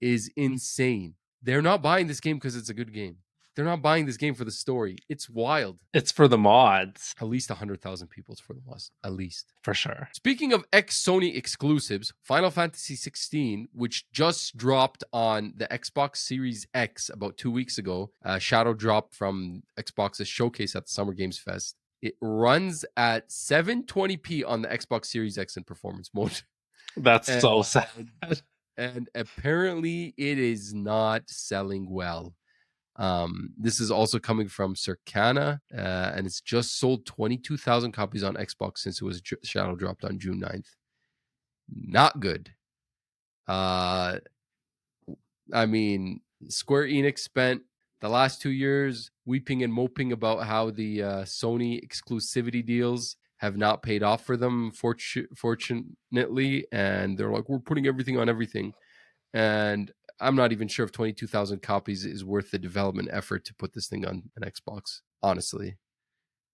S1: is insane. They're not buying this game because it's a good game. They're not buying this game for the story. It's wild.
S2: It's for the mods.
S1: At least 100,000 people for the mods. At least.
S2: For sure.
S1: Speaking of ex-Sony exclusives, Final Fantasy 16, which just dropped on the Xbox Series X about 2 weeks ago, shadow drop from Xbox's showcase at the Summer Games Fest. It runs at 720p on the Xbox Series X in performance mode.
S2: That's so sad.
S1: And apparently it is not selling well. This is also coming from Circana, and it's just sold 22,000 copies on Xbox since it was shadow dropped on June 9th. Not good. I mean, Square Enix spent the last 2 years weeping and moping about how the Sony exclusivity deals have not paid off for them, fortunately, and they're like, we're putting everything on everything. And I'm not even sure if 22,000 copies is worth the development effort to put this thing on an Xbox, honestly.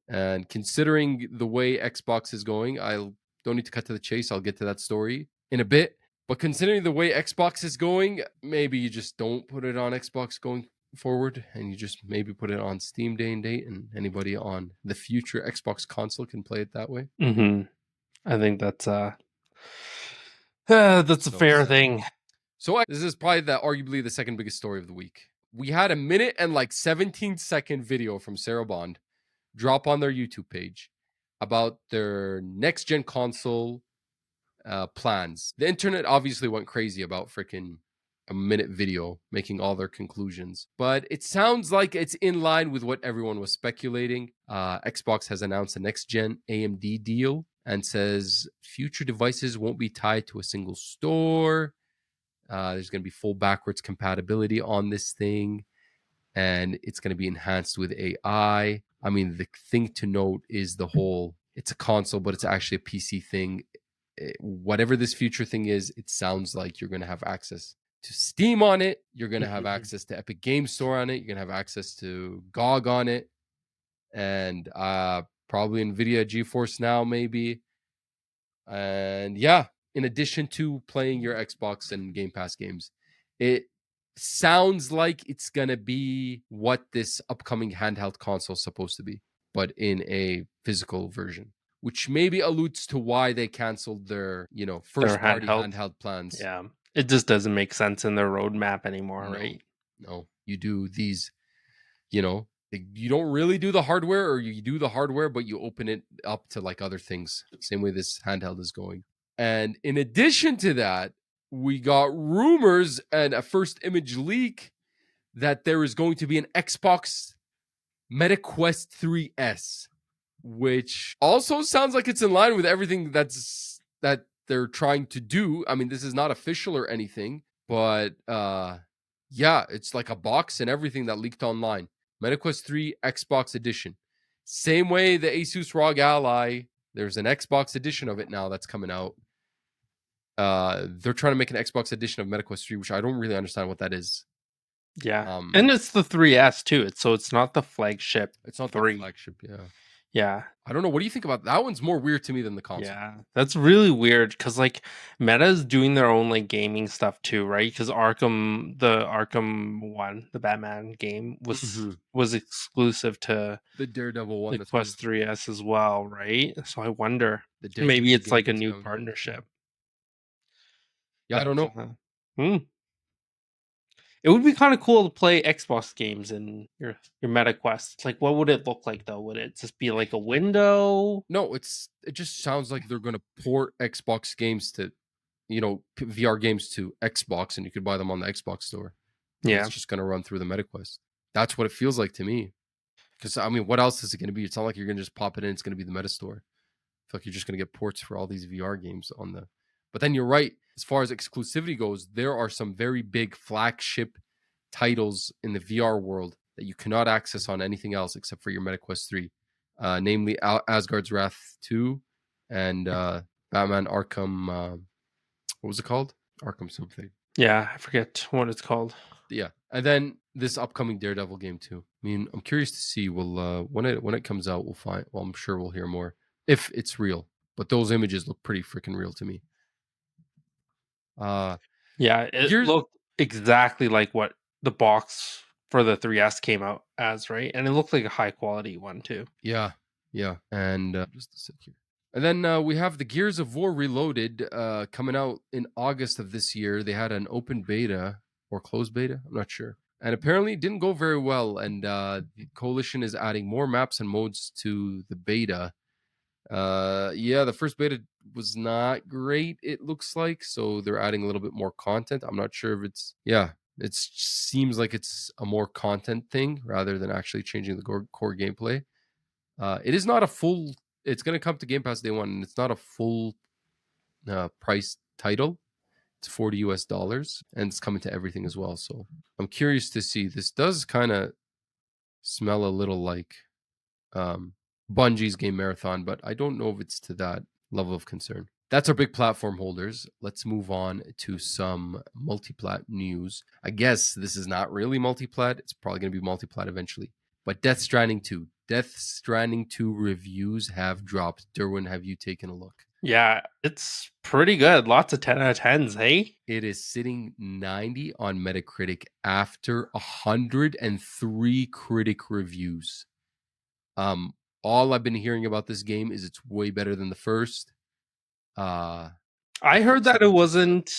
S1: And considering the way Xbox is going, I don't need to cut to the chase. I'll get to that story in a bit. But considering the way Xbox is going, maybe you just don't put it on Xbox going forward, and you just maybe put it on Steam day and date, and anybody on the future Xbox console can play it that way.
S2: I think that's a fair thing.
S1: So this is probably arguably the second biggest story of the week. We had a minute and 17-second video from Sarah Bond drop on their YouTube page about their next gen console plans. The internet obviously went crazy about freaking a minute video making all their conclusions, but it sounds like it's in line with what everyone was speculating. Xbox has announced a next gen AMD deal and says future devices won't be tied to a single store. There's going to be full backwards compatibility on this thing, and it's going to be enhanced with AI. I mean, the thing to note is it's a console, but it's actually a PC thing. Whatever this future thing is, it sounds like you're going to have access to Steam on it. You're going to have access to Epic Games Store on it. You're going to have access to GOG on it, and probably NVIDIA GeForce Now maybe. And yeah, in addition to playing your Xbox and Game Pass games, it sounds like it's going to be what this upcoming handheld console is supposed to be, but in a physical version, which maybe alludes to why they canceled their, first-party handheld plans.
S2: Yeah, it just doesn't make sense in their roadmap anymore, right?
S1: No, you do these, you don't really do the hardware, or you do the hardware, but you open it up to other things. Same way this handheld is going. And in addition to that, we got rumors and a first image leak that there is going to be an Xbox MetaQuest 3S, which also sounds like it's in line with everything that they're trying to do. I mean, this is not official or anything, but yeah, it's like a box and everything that leaked online. MetaQuest 3 Xbox edition. Same way the Asus ROG Ally, there's an Xbox edition of it now that's coming out. They're trying to make an Xbox edition of MetaQuest 3, which I don't really understand what that is.
S2: Yeah, and it's the 3S too. It's not the flagship.
S1: It's not
S2: 3.
S1: the flagship.
S2: Yeah.
S1: I don't know. What do you think about that? One's more weird to me than the console.
S2: Yeah, that's really weird because Meta's doing their own gaming stuff too, right? Because the Arkham one, the Batman game was exclusive to
S1: the Daredevil one,
S2: the Quest 3S as well, right? So I wonder maybe it's a new partnership.
S1: Yeah, I don't know.
S2: It would be kind of cool to play Xbox games in your MetaQuest. What would it look like though? Would it just be a window?
S1: No, it just sounds like they're going to port Xbox games to, VR games to Xbox, and you could buy them on the Xbox store.
S2: Yeah,
S1: it's just going to run through the MetaQuest. That's what it feels like to me. Because I mean, what else is it going to be? It's not like you're going to just pop it in. It's going to be the Meta store. feel like you're just gonna get ports for all these VR games on the. But then you're right. As far as exclusivity goes, there are some very big flagship titles in the VR world that you cannot access on anything else except for your MetaQuest 3, namely Asgard's Wrath 2 and Batman Arkham. What was it called? Arkham something.
S2: Yeah, I forget what it's called.
S1: Yeah, and then this upcoming Daredevil game too. I mean, I'm curious to see. We'll when it comes out, we'll find. Well, I'm sure we'll hear more if it's real. But those images look pretty freaking real to me.
S2: Yeah, it looked exactly like what the box for the 3S came out as, right? And it looked like a high quality one too.
S1: Yeah, and just a sec here. And then we have the Gears of War Reloaded coming out in August of this year. They had an open beta or closed beta, I'm not sure. And apparently it didn't go very well. And the Coalition is adding more maps and modes to the beta. Yeah, the first beta was not great, it looks like. So they're adding a little bit more content. I'm not sure if it's, it seems like it's a more content thing rather than actually changing the core gameplay. It is not a full, it's going to come to Game Pass day one, and it's not a full price title. It's $40 and it's coming to everything as well. So I'm curious to see. This does kind of smell a little like Bungie's Game Marathon, but I don't know if it's to that level of concern. That's our big platform holders. Let's move on to some multiplat news. I guess this is not really multiplat. It's probably going to be multiplat eventually. But Death Stranding 2. Death Stranding 2 reviews have dropped. Derwin, have you taken a look?
S2: Yeah, it's pretty good. Lots of 10 out of 10s, hey?
S1: It is sitting 90 on Metacritic after 103 critic reviews. All I've been hearing about this game is it's way better than the first.
S2: I heard that it wasn't.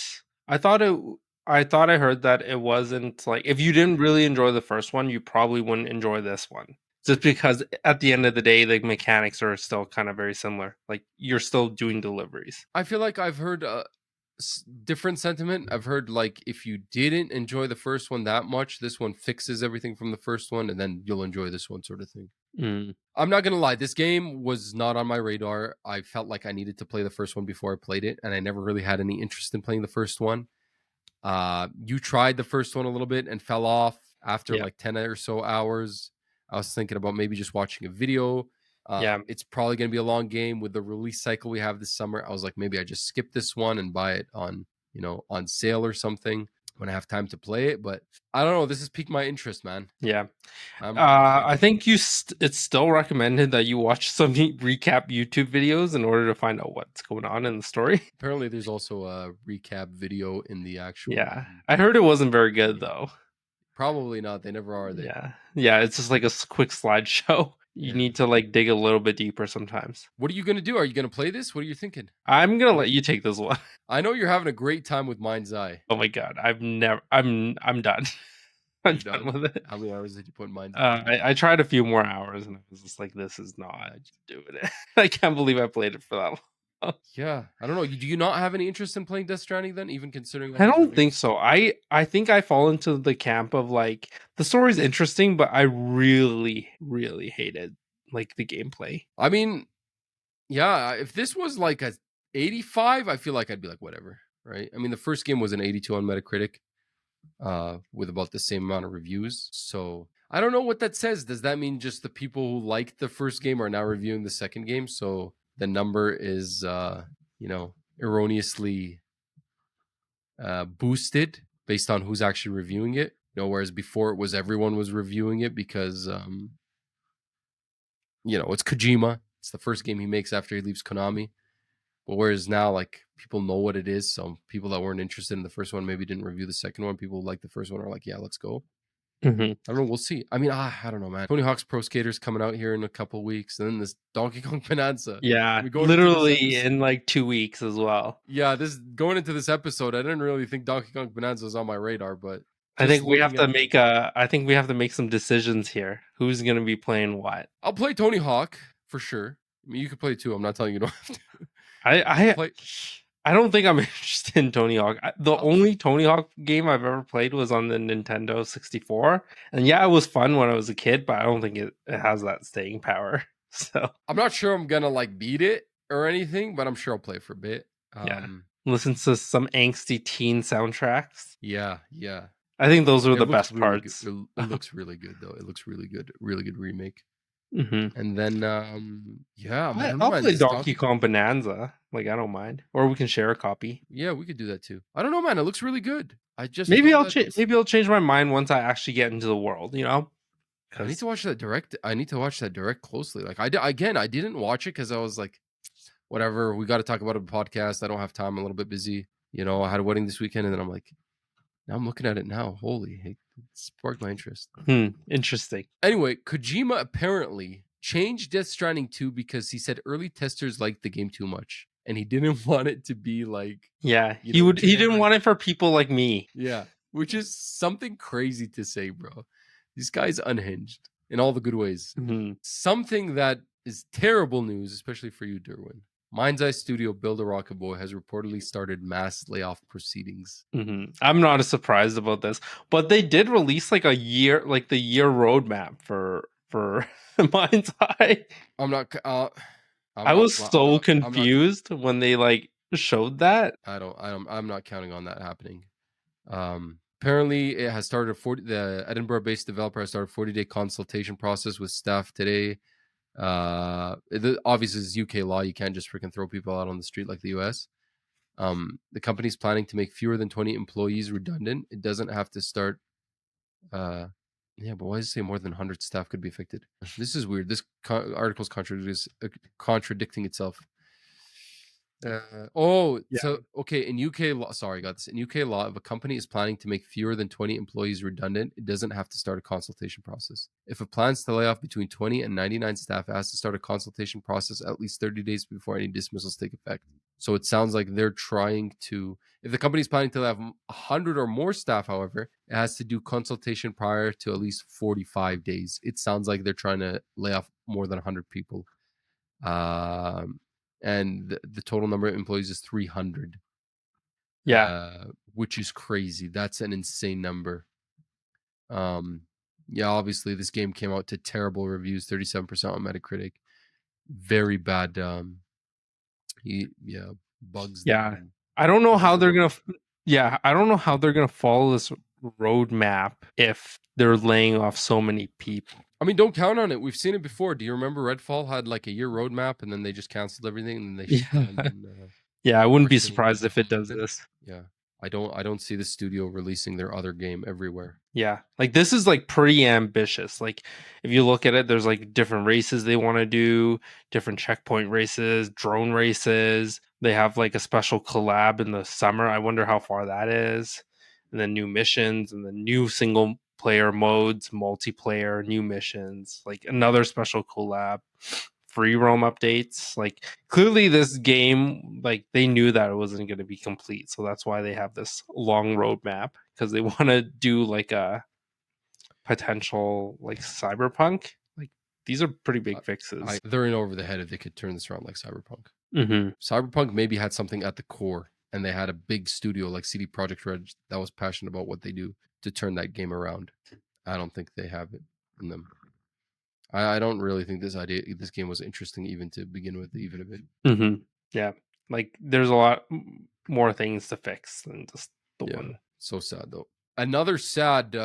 S2: I thought I heard that it wasn't like if you didn't really enjoy the first one, you probably wouldn't enjoy this one. Just because at the end of the day, the mechanics are still kind of very similar. Like you're still doing deliveries.
S1: I feel like I've heard different sentiment. I've heard like if you didn't enjoy the first one that much, this one fixes everything from the first one, and then you'll enjoy this one, sort of thing. I'm not gonna lie, this game was not on my radar. I felt like I needed to play the first one before I played it, and I never really had any interest in playing the first one. You tried the first one a little bit and fell off after like 10 or so hours. I was thinking about maybe just watching a video. It's probably going to be a long game with the release cycle we have this summer. I was like, maybe I just skip this one and buy it on, on sale or something when I have time to play it. But I don't know. This has piqued my interest, man.
S2: Yeah. I think it's still recommended that you watch some recap YouTube videos in order to find out what's going on in the story.
S1: Apparently, there's also a recap video in the actual.
S2: Yeah. I heard it wasn't very good, though.
S1: Probably not. They never are.
S2: Yeah. It's just like a quick slideshow. You need to like dig a little bit deeper sometimes.
S1: What are you gonna do? Are you gonna play this? What are you thinking?
S2: I'm gonna let you take this one.
S1: I know you're having a great time with Mind's Eye.
S2: Oh my god, I'm done. I'm done with it.
S1: How many hours did you put in Mind's Eye?
S2: I tried a few more hours and I was just like, this is not doing it. I can't believe I played it for that long.
S1: Yeah, I don't know. Do you not have any interest in playing Death Stranding then, even considering?
S2: I don't think so. I think I fall into the camp of like the story's interesting, but I really, really hated like the gameplay.
S1: I mean, yeah, if this was like a 85, I feel like I'd be like, whatever, right? I mean, the first game was an 82 on Metacritic, with about the same amount of reviews. So I don't know what that says. Does that mean just the people who liked the first game are now reviewing the second game? So the number is, erroneously boosted based on who's actually reviewing it. Whereas before it was everyone was reviewing it because, it's Kojima. It's the first game he makes after he leaves Konami. But whereas now, like, people know what it is. So people that weren't interested in the first one maybe didn't review the second one. People who like the first one are like, yeah, let's go.
S2: Mm-hmm.
S1: I don't know. We'll see. I mean, I don't know, man. Tony Hawk's Pro Skater's coming out here in a couple weeks, and then this Donkey Kong Bonanza.
S2: Yeah, literally in like 2 weeks as well.
S1: Yeah, going into this episode, I didn't really think Donkey Kong Bonanza was on my radar, but
S2: I think we have to make some decisions here. Who's going to be playing what?
S1: I'll play Tony Hawk for sure. I mean, you could play too. I'm not telling you don't have to.
S2: I don't think I'm interested in Tony Hawk. The only Tony Hawk game I've ever played was on the Nintendo 64. And yeah, it was fun when I was a kid, but I don't think it has that staying power. So
S1: I'm not sure I'm gonna like beat it. or anything, but I'm sure I'll play it for a bit.
S2: Yeah. Listen to some angsty teen soundtracks.
S1: Yeah, yeah.
S2: I think those are
S1: It
S2: the
S1: looks
S2: best
S1: really good.
S2: parts.
S1: It looks really good though. It looks really good. Really good remake.
S2: Mm-hmm.
S1: And then yeah, I don't know,
S2: I'll
S1: man.
S2: play
S1: This
S2: Donkey
S1: Donkey
S2: Kong Bonanza. Like, I don't mind. Or we can share a copy.
S1: Yeah, we could do that too. I don't know, man. It looks really good. I just
S2: Maybe
S1: know
S2: I'll
S1: that
S2: maybe I'll change my mind once I actually get into the world, you know?
S1: I need
S2: Because
S1: to watch that direct. I need to watch that direct closely. Like again, I didn't watch it because I was like, whatever. We got to talk about it on the podcast. I don't have time. I'm a little bit busy. You know, I had a wedding this weekend, and then I'm like, now I'm looking at it now. Holy, it sparked my interest.
S2: interesting.
S1: Anyway, Kojima apparently changed Death Stranding 2 because he said early testers liked the game too much, and he didn't want it to be like,
S2: Yeah,
S1: you know,
S2: he didn't
S1: generic.
S2: want it for people like me.
S1: Yeah, which is something crazy to say, bro. This guy's unhinged in all the good ways.
S2: Mhm.
S1: Something that is terrible news, especially for you, Derwin. Mind's Eye Studio Build a Rocket Boy has reportedly started mass layoff proceedings.
S2: I'm not as surprised about this, but they did release like the year roadmap for Mind's Eye.
S1: I'm not.
S2: I was
S1: I'm
S2: so
S1: not. I'm not.
S2: confused when they like showed that.
S1: I'm not counting on that happening. Apparently, it has started the Edinburgh-based developer has started a 40-day consultation process with staff today. Obviously, it's UK law. You can't just freaking throw people out on the street like the US. The company's planning to make fewer than 20 employees redundant. It doesn't have to start. Yeah, but why does it say more than 100 staff could be affected? This is weird. This article is contradicting itself. So okay, in UK law, sorry, I got this. In UK law, if a company is planning to make fewer than 20 employees redundant, it doesn't have to start a consultation process. If it plans to lay off between 20 and 99 staff, it has to start a consultation process at least 30 days before any dismissals take effect. So it sounds like they're trying to, if the company is planning to have 100 or more staff, however, it has to do consultation prior to at least 45 days. It sounds like they're trying to lay off more than 100 people. And the total number of employees is 300.
S2: Yeah,
S1: Which is crazy. That's an insane number. Yeah, obviously this game came out to terrible reviews, 37% on Metacritic. Very bad. Bugs.
S2: yeah. I don't know
S1: This is
S2: how
S1: the
S2: they're gonna.
S1: roadmap.
S2: Yeah, I don't know how they're gonna follow this roadmap if they're laying off so many people.
S1: I mean, don't count on it. We've seen it before. Do you remember Redfall had like a year roadmap and then they just canceled everything and then
S2: Yeah, I wouldn't be
S1: rushed anyone
S2: surprised
S1: to
S2: if it does
S1: development?
S2: this.
S1: Yeah. I don't see the studio releasing their other game everywhere.
S2: Yeah, like this is like pretty ambitious. Like if you look at it, there's like different races they want to do, different checkpoint races, drone races. They have like a special collab in the summer. I wonder how far that is. And then new missions and then new single player modes, multiplayer, new missions, like another special collab, free roam updates. Like clearly this game, like they knew that it wasn't going to be complete. So that's why they have this long roadmap because they want to do like a potential like cyberpunk. Like these are pretty big fixes.
S1: They're in over the head if they could turn this around like Cyberpunk.
S2: Mm-hmm.
S1: Cyberpunk maybe had something at the core, and they had a big studio like CD Projekt Red that was passionate about what they do to turn that game around. I don't think they have it in them. I don't really think this game was interesting even to begin with, even a bit.
S2: Mm-hmm. Yeah, like there's a lot more things to fix than just the one.
S1: So sad though. Another sad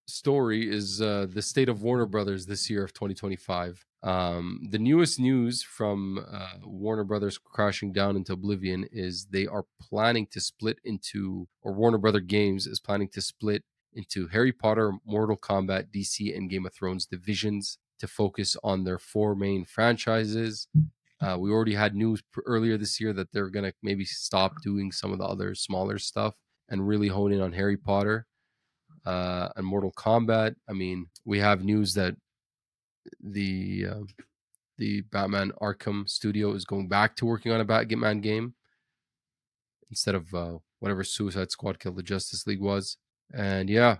S1: story is the state of Warner Brothers this year of 2025. The newest news from Warner Brothers crashing down into oblivion is they are planning to split into, or Warner Brother Games is planning to split into Harry Potter, Mortal Kombat, DC, and Game of Thrones divisions to focus on their four main franchises. We already had news earlier this year that they're going to maybe stop doing some of the other smaller stuff and really hone in on Harry Potter and Mortal Kombat. I mean, we have news that the Batman Arkham studio is going back to working on a Batman game instead of whatever Suicide Squad Kill the Justice League was. And yeah,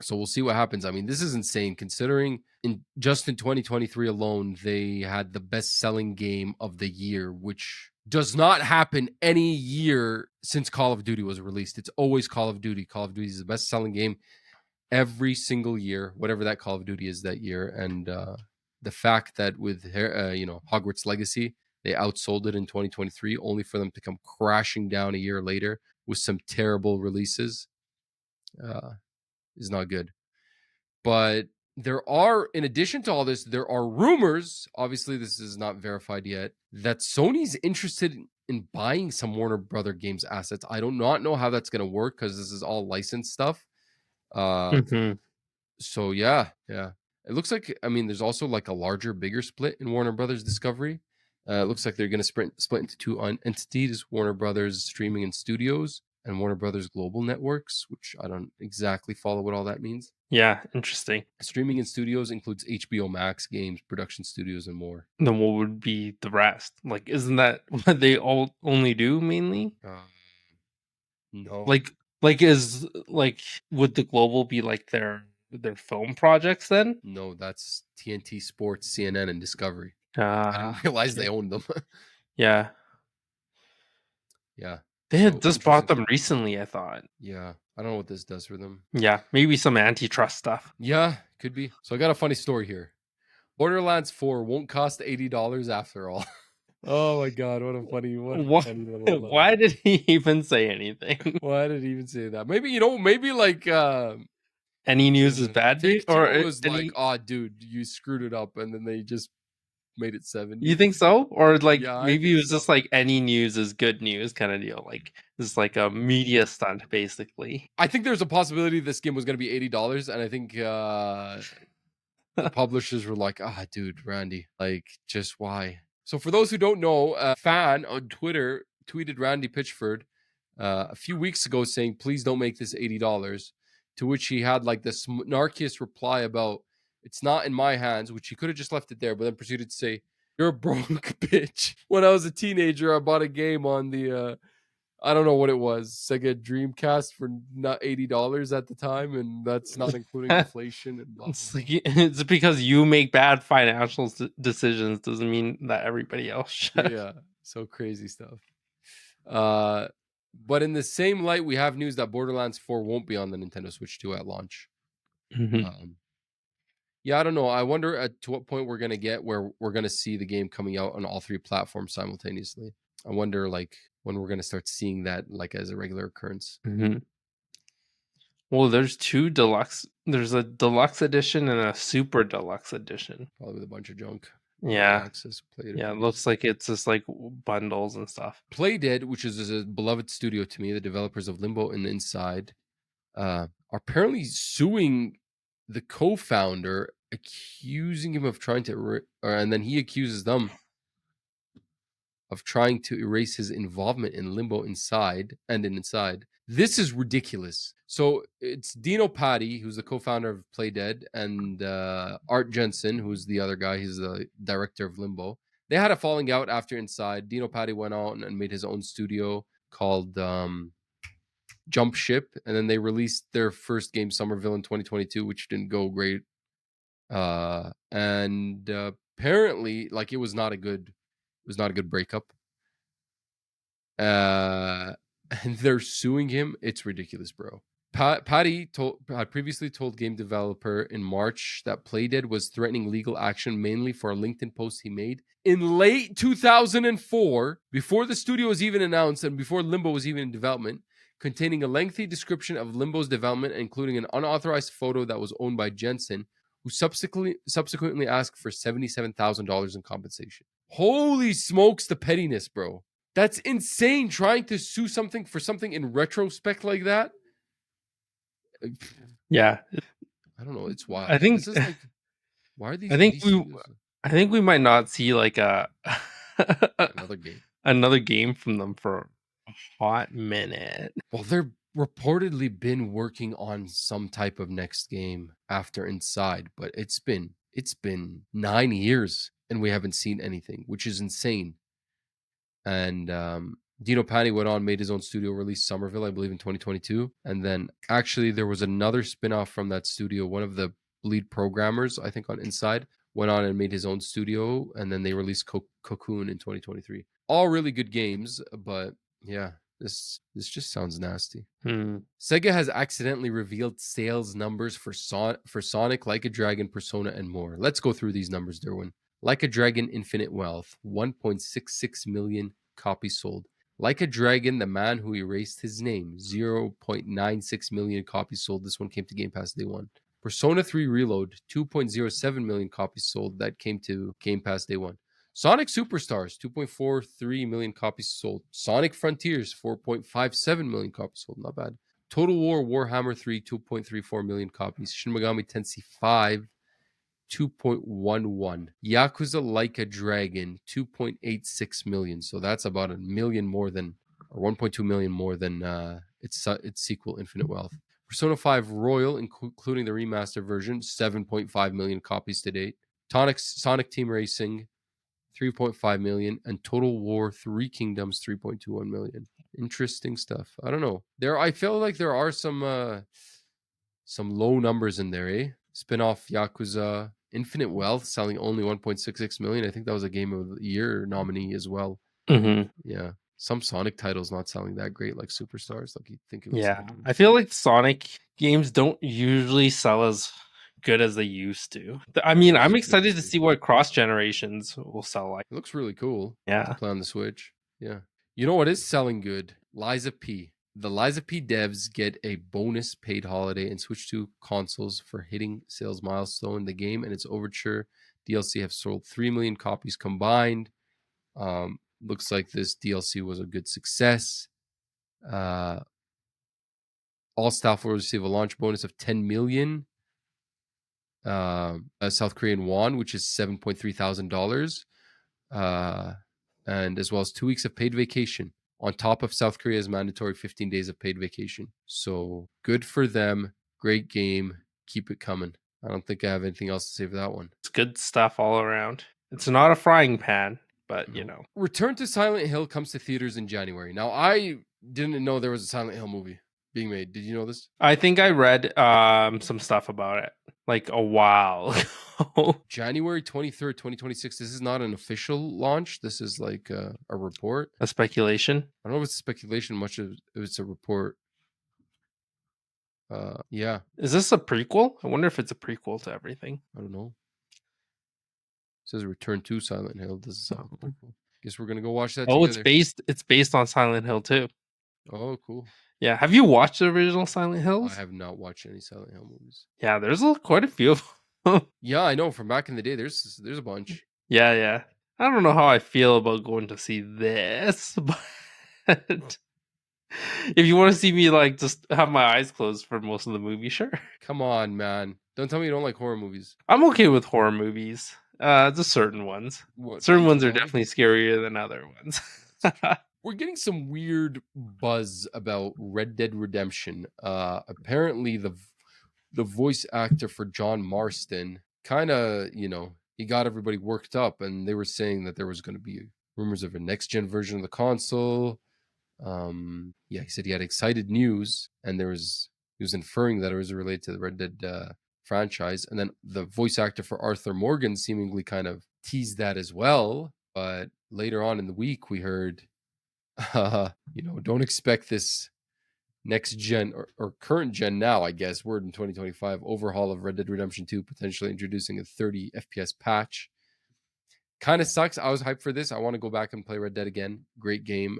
S1: so we'll see what happens. I mean, this is insane considering in 2023 alone, they had the best selling game of the year, which does not happen any year since Call of Duty was released. It's always Call of Duty. Call of Duty is the best selling game every single year, whatever that Call of Duty is that year. And the fact that with Hogwarts Legacy, They outsold it in 2023, only for them to come crashing down a year later with some terrible releases. Is not good. But there are, in addition to all this, there are rumors, obviously this is not verified yet, that Sony's interested in buying some Warner Brother Games assets. I do not know how that's going to work because this is all licensed stuff. So yeah. It looks like, I mean, there's also like a larger, bigger split in Warner Brothers Discovery. It looks like they're going to split into two entities: Warner Brothers Streaming and Studios and Warner Brothers Global Networks, which I don't exactly follow what all that means.
S2: Yeah, interesting.
S1: Streaming and Studios includes HBO Max, games, production studios, and more.
S2: Then what would be the rest? Like, isn't that what they all only do mainly?
S1: No,
S2: Like is like would the global be like their film projects then?
S1: no, that's TNT Sports, CNN, and Discovery. I didn't realize they owned them.
S2: Yeah.
S1: Yeah.
S2: They
S1: So
S2: had just bought
S1: interesting
S2: them
S1: stuff.
S2: recently, I thought.
S1: Yeah. I don't know what this does for them.
S2: Yeah, maybe some antitrust stuff.
S1: Yeah, could be. So I got a funny story here. Borderlands 4 won't cost $80 after all. Oh my god, what a funny funny little
S2: Why did he even say anything?
S1: Why did he even say that? Maybe maybe like
S2: Any news is bad, dude? Or
S1: Take-Two was like,
S2: any
S1: "Oh, dude, you screwed it up," and then they just made it 70.
S2: you think so? Or like
S1: Yeah, I
S2: maybe it
S1: think
S2: was just
S1: so.
S2: like any news is good news kind of deal. Like this is like a media stunt, basically.
S1: I think there's a possibility this game was going to be $80, and I think the publishers were like, "Ah, dude, Randy, like, just why?" So for those who don't know, a fan on Twitter tweeted Randy Pitchford a few weeks ago saying, "Please don't make this $80." To which he had like the snarkiest reply about, "It's not in my hands," which he could have just left it there, but then proceeded to say, "You're a broke bitch." When I was a teenager, I bought a game on the I don't know what it was, Sega Dreamcast for not $80 at the time, and that's not including inflation and blah blah.
S2: It's like it's because you make bad financial decisions doesn't mean that everybody else should.
S1: Yeah, so crazy stuff. But in the same light, we have news that Borderlands 4 won't be on the Nintendo Switch 2 at launch. Yeah, I don't know. I wonder to what point we're gonna get where we're gonna see the game coming out on all three platforms simultaneously. I wonder like when we're gonna start seeing that like as a regular occurrence.
S2: Well, there's two deluxe. There's a deluxe edition and a super deluxe edition.
S1: Probably with a bunch of junk.
S2: Yeah.
S1: Access,
S2: Yeah, it looks like it's just like bundles and stuff.
S1: Playdead, which is a beloved studio to me, the developers of Limbo and Inside, are apparently suing the co-founder, accusing him of trying to, and then he accuses them of trying to erase his involvement in Limbo Inside and in Inside. This is ridiculous. So it's Dino Patti, who's the co-founder of Playdead, and Art Jensen, who's the other guy. He's the director of Limbo. They had a falling out after Inside. Dino Patti went out and made his own studio called Jump Ship, and then they released their first game, Somerville, in 2022, which didn't go great. And apparently, like it was not a good breakup. And they're suing him. It's ridiculous, bro. Patty had previously told game developer in March that Playdead was threatening legal action mainly for a LinkedIn post he made in late 2004, before the studio was even announced and before Limbo was even in development, containing a lengthy description of Limbo's development, including an unauthorized photo that was owned by Jensen, who subsequently asked for $77,000 in compensation. Holy smokes, the pettiness, bro. That's insane, trying to sue something for something in retrospect like that.
S2: Yeah,
S1: I don't know. It's wild.
S2: I think
S1: this is like, why are these?
S2: I think we might not see like
S1: another game
S2: from them for a hot minute.
S1: Well, they're reportedly been working on some type of next game after Inside, but it's been 9 years and we haven't seen anything, which is insane. And Dino Patti went on, made his own studio, released Somerville, I believe, in 2022. And then actually there was another spinoff from that studio. One of the lead programmers, I think, on Inside went on and made his own studio, and then they released Cocoon in 2023. All really good games, but yeah, this just sounds nasty. Sega has accidentally revealed sales numbers for Sonic, Like a Dragon, Persona, and more. Let's go through these numbers, Derwin. Like a Dragon Infinite Wealth, 1.66 million copies sold. Like a Dragon, the man who erased his name, 0.96 million copies sold. This one came to Game Pass day one. Persona 3 Reload, 2.07 million copies sold. That came to Game Pass day one. Sonic Superstars, 2.43 million copies sold. Sonic Frontiers, 4.57 million copies sold. Not bad. Total War Warhammer 3, 2.34 million copies. Shin Megami Tensei 5, 2.11. Yakuza Like a Dragon, 2.86 million. So that's about a million more than, or 1.2 million more than its sequel, Infinite Wealth. Persona 5 Royal, including the remaster version, 7.5 million copies to date. Sonic Team Racing, 3.5 million. And Total War 3 Kingdoms, 3.21 million. Interesting stuff. I don't know. I feel like there are some low numbers in there, eh? Spin-off Yakuza Infinite Wealth selling only 1.66 million. I think that was a Game of the Year nominee as well.
S2: Mm-hmm.
S1: Yeah. Some Sonic titles not selling that great, like Superstars. Like you'd think it would
S2: Yeah,
S1: sell.
S2: I feel like Sonic games don't usually sell as good as they used to. I mean, I'm excited to see what cross generations will sell like.
S1: It looks really cool to
S2: Yeah,
S1: play on the Switch. Yeah. You know what is selling good? Liza P. The Liza P devs get a bonus paid holiday and Switch 2 consoles for hitting sales milestone. The game and its Overture DLC have sold 3 million copies combined. Looks like this DLC was a good success. All staff will receive a launch bonus of 10 million South Korean won, which is $7,300. And as well as 2 weeks of paid vacation on top of South Korea's mandatory 15 days of paid vacation. So good for them. Great game. Keep it coming. I don't think I have anything else to say for that one.
S2: it's good stuff all around. It's not a frying pan, but you know.
S1: Return to Silent Hill comes to theaters in January. Now, I didn't know there was a Silent Hill movie being made. Did you know this?
S2: I think I read some stuff about it like a while ago.
S1: January 23rd, 2026. This is not an official launch. This is like a report.
S2: A speculation.
S1: I don't know if it's speculation much as it's a report. Yeah.
S2: Is this a prequel? I wonder if it's a prequel to everything.
S1: I don't know. It says Return to Silent Hill. Doesn't sound like a prequel. Guess we're gonna go watch that together.
S2: It's based on Silent Hill too.
S1: Oh, cool.
S2: Yeah, have you watched the original Silent
S1: I
S2: Hills?
S1: have not watched any Silent Hill movies.
S2: Yeah, there's quite a few of them.
S1: Yeah, I know. From back in the day, there's a bunch.
S2: Yeah. I don't know how I feel about going to see this, but if you want to see me like just have my eyes closed for most of the movie, sure.
S1: Come on, man. Don't tell me you don't like horror movies.
S2: I'm okay with horror movies. Just certain ones.
S1: What,
S2: Certain ones are
S1: Until Dawn?
S2: definitely scarier than other ones.
S1: We're getting some weird buzz about Red Dead Redemption. Apparently the voice actor for John Marston kind of, he got everybody worked up, and they were saying that there was going to be rumors of a next gen version of the console. Yeah, he said he had excited news, and he was inferring that it was related to the Red Dead franchise. And then the voice actor for Arthur Morgan seemingly kind of teased that as well. But later on in the week, we heard, don't expect this next gen or current gen now, I guess, word in 2025, overhaul of Red Dead Redemption 2, potentially introducing a 30 FPS patch. Kind of sucks. I was hyped for this. I want to go back and play Red Dead again. Great game.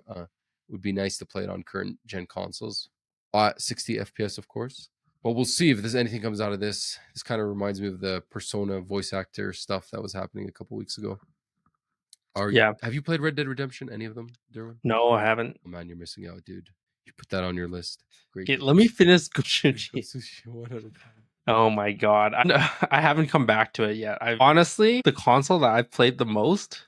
S1: Would be nice to play it on current gen consoles. 60 FPS, of course. But we'll see if there's anything comes out of this. This kind of reminds me of the Persona voice actor stuff that was happening a couple weeks ago.
S2: Yeah.
S1: Have you played Red Dead Redemption? Any of them, Derwin?
S2: No, I haven't.
S1: Oh man, you're missing out, dude. You put that on your list. Great.
S2: Okay, let me finish Ghost
S1: Sushi.
S2: Oh my god. I haven't come back to it yet. Honestly, the console that I've played the most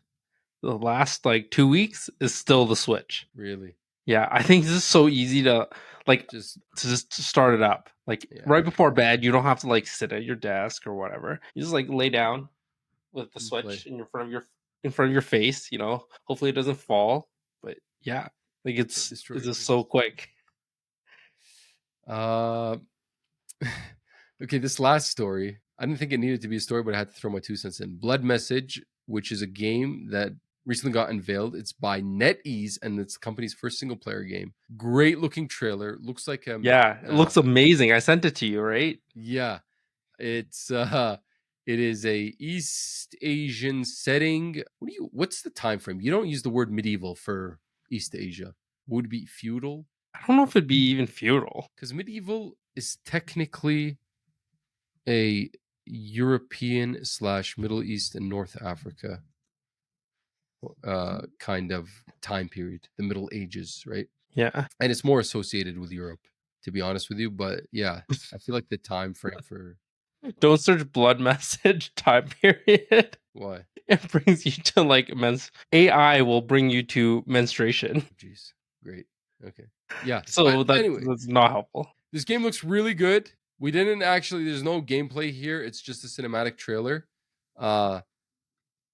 S2: the last like 2 weeks is still the Switch.
S1: Really?
S2: Yeah, I think this is so easy to like
S1: Just
S2: to start it up. Like right before bed, you don't have to like sit at your desk or whatever. You just like lay down with the Switch in front of your face, Hopefully it doesn't fall. But yeah, like it's just so quick.
S1: Okay, this last story, I didn't think it needed to be a story, but I had to throw my 2 cents in. Blood Message, which is a game that recently got unveiled. It's by NetEase, and it's the company's first single player game. Great looking trailer. Looks like it looks amazing. I sent it to you, right? Yeah. It's It is a East Asian setting. What's the time frame? You don't use the word medieval for East Asia. Would it be feudal?
S2: I don't know if it'd be even feudal.
S1: Because medieval is technically a European / Middle East and North Africa kind of time period, the Middle Ages, right?
S2: Yeah.
S1: And it's more associated with Europe, to be honest with you. But yeah, I feel like the time frame for
S2: Don't search blood message time period.
S1: why?
S2: It brings you to like AI will bring you to menstruation.
S1: Jeez, great. Okay, yeah.
S2: So
S1: But anyway,
S2: that's not helpful.
S1: this game looks really good. We didn't actually. There's no gameplay here. It's just a cinematic trailer.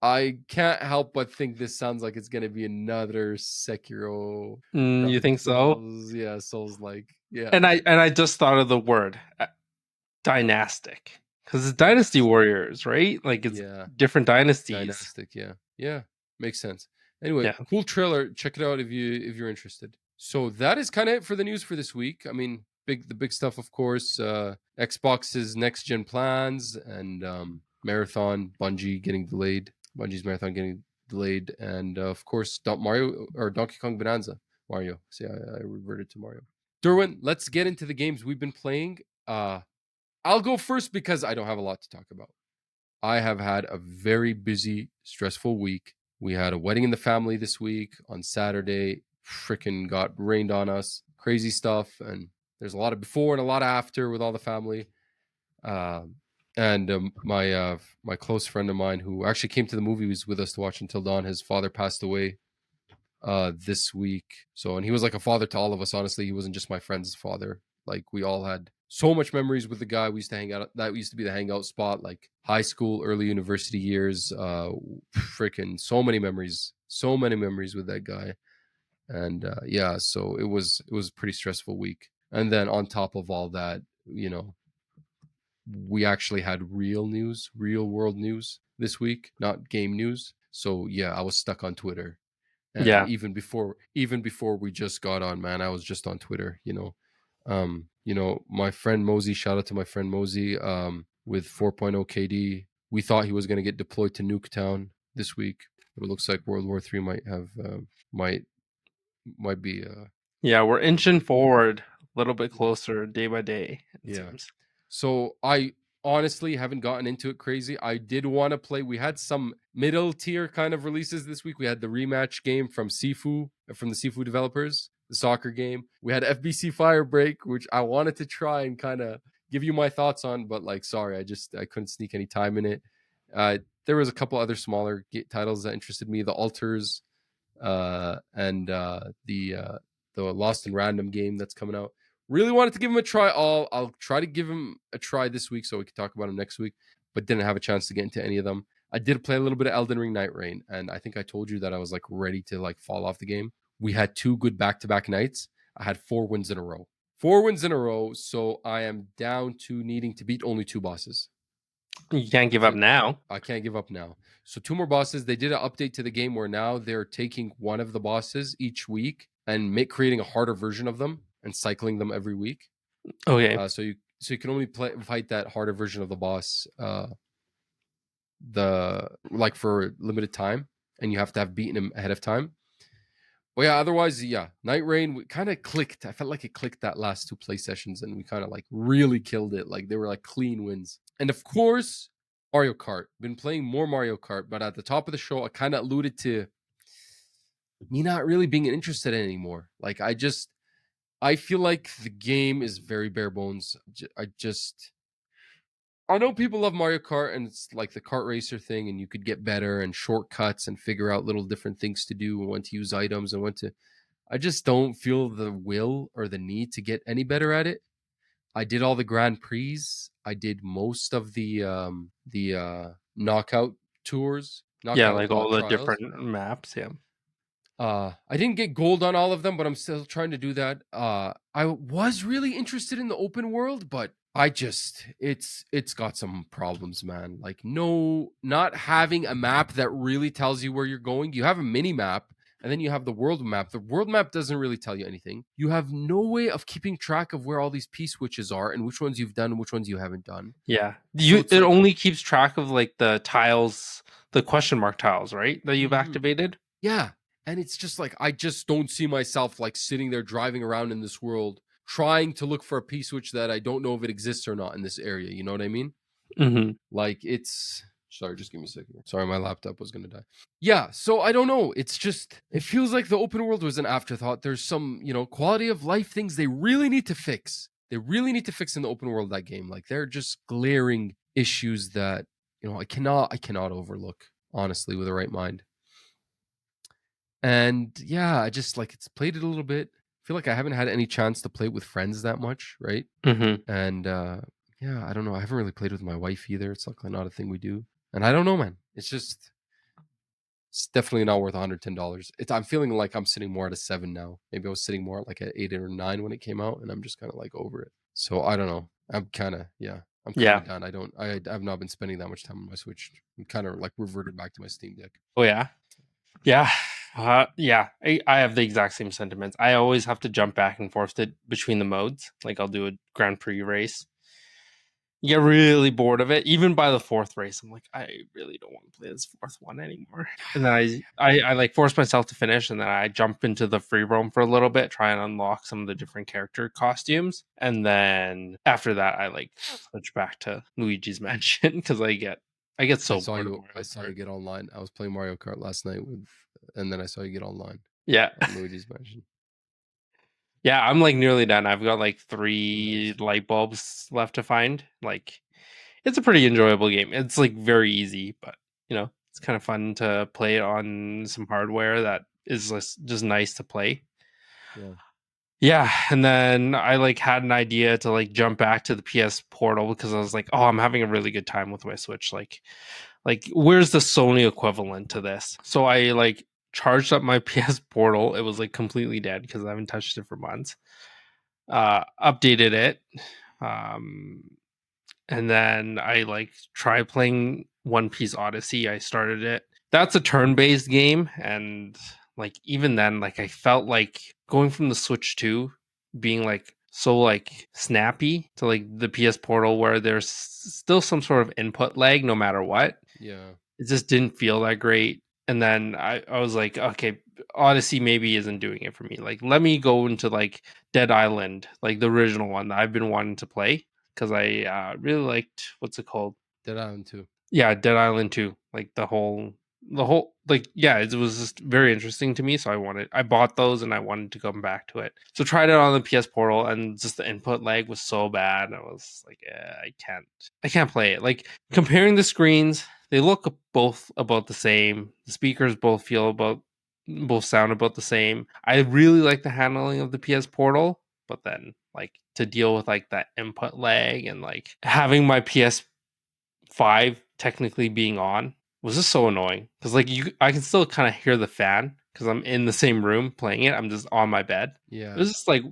S1: I can't help but think this sounds like it's gonna be another Sekiro.
S2: You think so?
S1: Yeah, Souls like. Yeah.
S2: And I just thought of the word dynastic because it's Dynasty Warriors, right? Like it's different dynasties.
S1: Dynastic, yeah, makes sense. Anyway,
S2: Yeah.
S1: cool trailer. Check it out if you're interested. So that is kind of it for the news for this week. I mean, the big stuff, of course. Xbox's next gen plans and Marathon Bungie's Marathon getting delayed, and of course, Mario or Donkey Kong Bonanza. Mario. See, I reverted to Mario. Derwin, let's get into the games we've been playing. I'll go first because I don't have a lot to talk about. I have had a very busy, stressful week. We had a wedding in the family this week on Saturday. Freaking got rained on us. Crazy stuff. And there's a lot of before and a lot of after with all the family. And my close friend of mine who actually came to the movies with us to watch Until Dawn, his father passed away this week. So, and he was like a father to all of us. Honestly, he wasn't just my friend's father. Like we all had so much memories with the guy. We used to hang out. That used to be the hangout spot, like high school, early university years. Freaking so many memories with that guy. And yeah, so it was a pretty stressful week. And then on top of all that, we actually had real world news this week, not game news. So yeah, I was stuck on Twitter. And
S2: yeah.
S1: even before we just got on, man, I was just on Twitter, my friend Mosey, shout out to my friend Mosey, with 4.0 KD. We thought he was going to get deployed to Nuketown this week, but it looks like World War III might be.
S2: Yeah, we're inching forward a little bit closer day by day.
S1: Seems. So I honestly haven't gotten into it crazy. I did want to play. We had some middle tier kind of releases this week. We had the rematch game from Sifu, from the Sifu developers, the soccer game. We had FBC Firebreak, which I wanted to try and kind of give you my thoughts on, but like, sorry, I couldn't sneak any time in it. There was a couple other smaller titles that interested me. The Altars, and the Lost in Random game that's coming out. Really wanted to give him a try. I'll try to give him a try this week so we can talk about him next week, but didn't have a chance to get into any of them. I did play a little bit of Elden Ring Night Rain, and I think I told you that I was like ready to like fall off the game. We had 2 good back-to-back nights. I had 4 wins in a row. 4 wins in a row, so I am down to needing to beat only 2 bosses.
S2: You can't give up now.
S1: I can't give up now. So 2 more bosses. They did an update to the game where now they're taking one of the bosses each week and creating a harder version of them and cycling them every week.
S2: Okay.
S1: So you can only fight that harder version of the boss for a limited time, and you have to have beaten him ahead of time. Well, yeah, otherwise, yeah, Night Rain kind of clicked. I felt like it clicked that last 2 play sessions, and we kind of like really killed it. Like they were like clean wins. And of course, Mario Kart. Been playing more Mario Kart, but at the top of the show, I kind of alluded to me not really being interested in anymore. Like I feel like the game is very bare bones. I know people love Mario Kart and it's like the kart racer thing, and you could get better and shortcuts and figure out little different things to do and when to use items and when to. I just don't feel the will or the need to get any better at it. I did all the Grand Prix. I did most of the knockout tours.
S2: Like all the trials. Different maps. Yeah.
S1: I didn't get gold on all of them, but I'm still trying to do that. I was really interested in the open world, but it's got some problems, man. Like not having a map that really tells you where you're going. You have a mini map, And then you have the world map. The world map doesn't really tell you anything. You have no way of keeping track of where all these P switches are and which ones you've done and which ones you haven't done.
S2: Yeah.
S1: So it's
S2: It
S1: like,
S2: only keeps track of like the tiles, the question mark tiles, right? That you've activated.
S1: yeah. And it's just like, I just don't see myself like sitting there driving around in this world trying to look for a P switch that I don't know if it exists or not in this area. You know what I mean?
S2: Mm-hmm.
S1: Like it's sorry, just give me a second. Sorry, my laptop was gonna die. Yeah, so I don't know. It's just it feels like the open world was an afterthought. There's some, quality of life things they really need to fix. They really need to fix in the open world of that game. Like they're just glaring issues that, I cannot overlook, honestly, with the right mind. And yeah, I just like it's played it a little bit. I feel like I haven't had any chance to play it with friends that much, right?
S2: Mm-hmm.
S1: And yeah, I don't know. I haven't really played with my wife either. It's like not a thing we do. And I don't know, man. It's definitely not worth $110. I'm feeling like I'm sitting more at a 7 now. Maybe I was sitting more at like an 8 or 9 when it came out, and I'm just kind of like over it. So I don't know. I'm kind of
S2: Yeah.
S1: done. I've not been spending that much time on my Switch. I'm kind of like reverted back to my Steam Deck.
S2: Oh yeah. Yeah. Yeah. I have the exact same sentiments. I always have to jump back and forth between the modes. Like I'll do a Grand Prix race. You get really bored of it. Even by the fourth race, I'm like, I really don't want to play this fourth one anymore. And then I like force myself to finish, and then I jump into the free roam for a little bit, try and unlock some of the different character costumes, and then after that, I like switch back to Luigi's Mansion because I get so bored of Mario
S1: I saw you
S2: Kart.
S1: get online. I was playing Mario Kart last night and then I saw you get online
S2: Yeah,
S1: on Luigi's Mansion.
S2: yeah, I'm like nearly done. I've got like 3
S1: Nice.
S2: light bulbs left to find. Like it's a pretty enjoyable game. It's like very easy, but it's kind of fun to play on some hardware that is just nice to play.
S1: Yeah.
S2: Yeah, and then I like had an idea to like jump back to the PS Portal because I was like, oh, I'm having a really good time with my Switch. Like where's the Sony equivalent to this? So I like charged up my PS Portal. It was like completely dead because I haven't touched it for months. Updated it. Um, and then I like tried playing One Piece Odyssey. I started it. That's a turn-based game, and like even then, like I felt like going from the Switch 2 being like so like snappy to like the PS Portal where there's still some sort of input lag no matter what.
S1: Yeah.
S2: It just didn't feel that great. And then I was like, okay, Odyssey maybe isn't doing it for me. Like, let me go into like Dead Island, like the original one that I've been wanting to play because I really liked what's it called?
S1: Dead Island 2.
S2: Yeah, Dead Island 2. Like the whole like yeah, it was just very interesting to me. So I bought those and I wanted to come back to it. So tried it on the PS Portal and just the input lag was so bad. I was like, I can't play it. Like comparing the screens, they look both about the same. The speakers both sound about the same. I really like the handling of the PS Portal, but then like to deal with like that input lag and like having my PS5 technically being on was just so annoying because like I can still kind of hear the fan because I'm in the same room playing it. I'm just on my bed. It
S1: Yeah.
S2: was just like,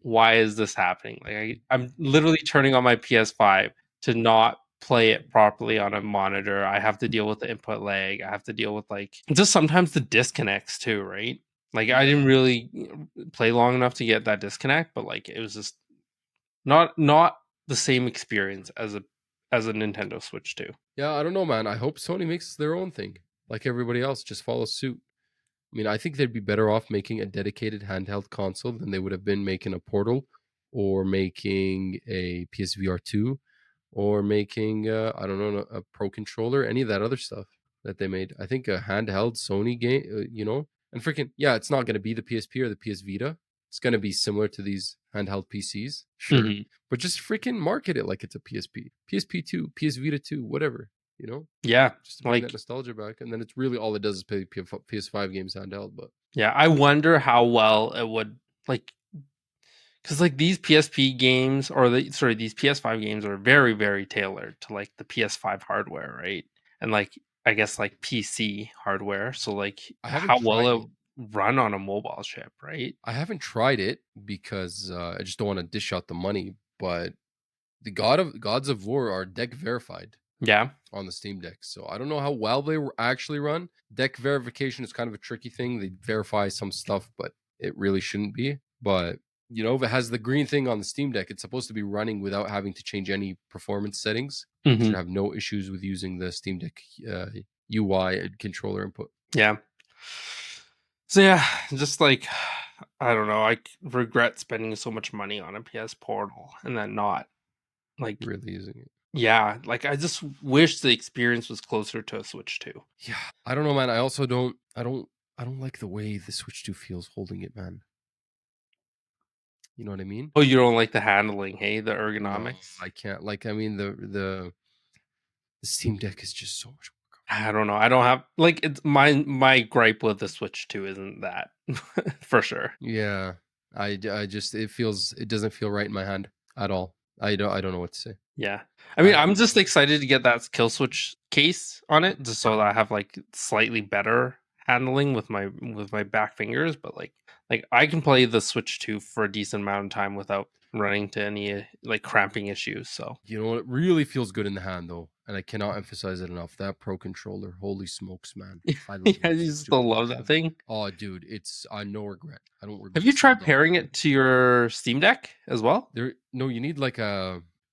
S2: why is this happening? Like I'm literally turning on my PS5 to not play it properly on a monitor. I have to deal with the input lag. I have to deal with like just sometimes the disconnects too, right? Like I didn't
S1: Yeah.
S2: really play long enough to get that disconnect, but like it was just not the same experience as a Nintendo Switch 2.
S1: Yeah, I don't know, man. I hope Sony makes their own thing. Like everybody else, just follow suit. I mean, I think they'd be better off making a dedicated handheld console than they would have been making a Portal or making a PSVR 2 or making, I don't know, a Pro controller, any of that other stuff that they made. I think a handheld Sony game, and freaking, yeah, it's not going to be the PSP or the PS Vita. It's going to be similar to these handheld PCs, sure.
S2: Mhm.
S1: But just freaking market it like it's a PSP, PSP 2, PS Vita 2, whatever, you know?
S2: Yeah,
S1: Just to bring that
S2: like
S1: nostalgia back. And then it's really all it does is play PS5 games handheld. But
S2: yeah, I wonder how well it would like because like these PSP games or these PS5 games are very very tailored to like the PS5 hardware, right? And like I guess like PC hardware. So like
S1: I haven't
S2: how well
S1: tried
S2: it
S1: it.
S2: run on a mobile chip, right?
S1: I haven't tried it because I just don't want to dish out the money. But the Gods of War are deck verified
S2: Yeah.
S1: on the Steam Deck. So I don't know how well they actually run. Deck verification is kind of a tricky thing. They verify some stuff, but it really shouldn't be. But if it has the green thing on the Steam Deck, it's supposed to be running without having to change any performance settings. You should have no issues with using the Steam Deck UI and controller input.
S2: Yeah. So yeah, just like, I don't know, I regret spending so much money on a PS Portal and then not like
S1: really using it.
S2: Yeah, like I just wish the experience was closer to a Switch 2.
S1: Yeah, I don't know, man. I also don't like the way the Switch 2 feels holding it, man. You know what I mean?
S2: Oh, you don't like the handling, hey, the ergonomics?
S1: No, I can't. Like, I mean, the Steam Deck is just so much more
S2: I don't know. I don't have like it's my gripe with the Switch 2 isn't that for sure.
S1: Yeah, I just it doesn't feel right in my hand at all. I don't know what to say.
S2: Yeah, I mean, I'm just excited to get that kill switch case on it, just so that I have like slightly better handling with my back fingers. But like I can play the Switch 2 for a decent amount of time without running to any like cramping issues. So
S1: You know, it really feels good in the hand though, and I cannot emphasize it enough. That Pro controller, holy smokes, man! I love
S2: yeah,
S1: it.
S2: you still love that thing.
S1: Oh, dude, it's no regret. I don't regret.
S2: Have you tried pairing it to your Steam Deck as well?
S1: No, you need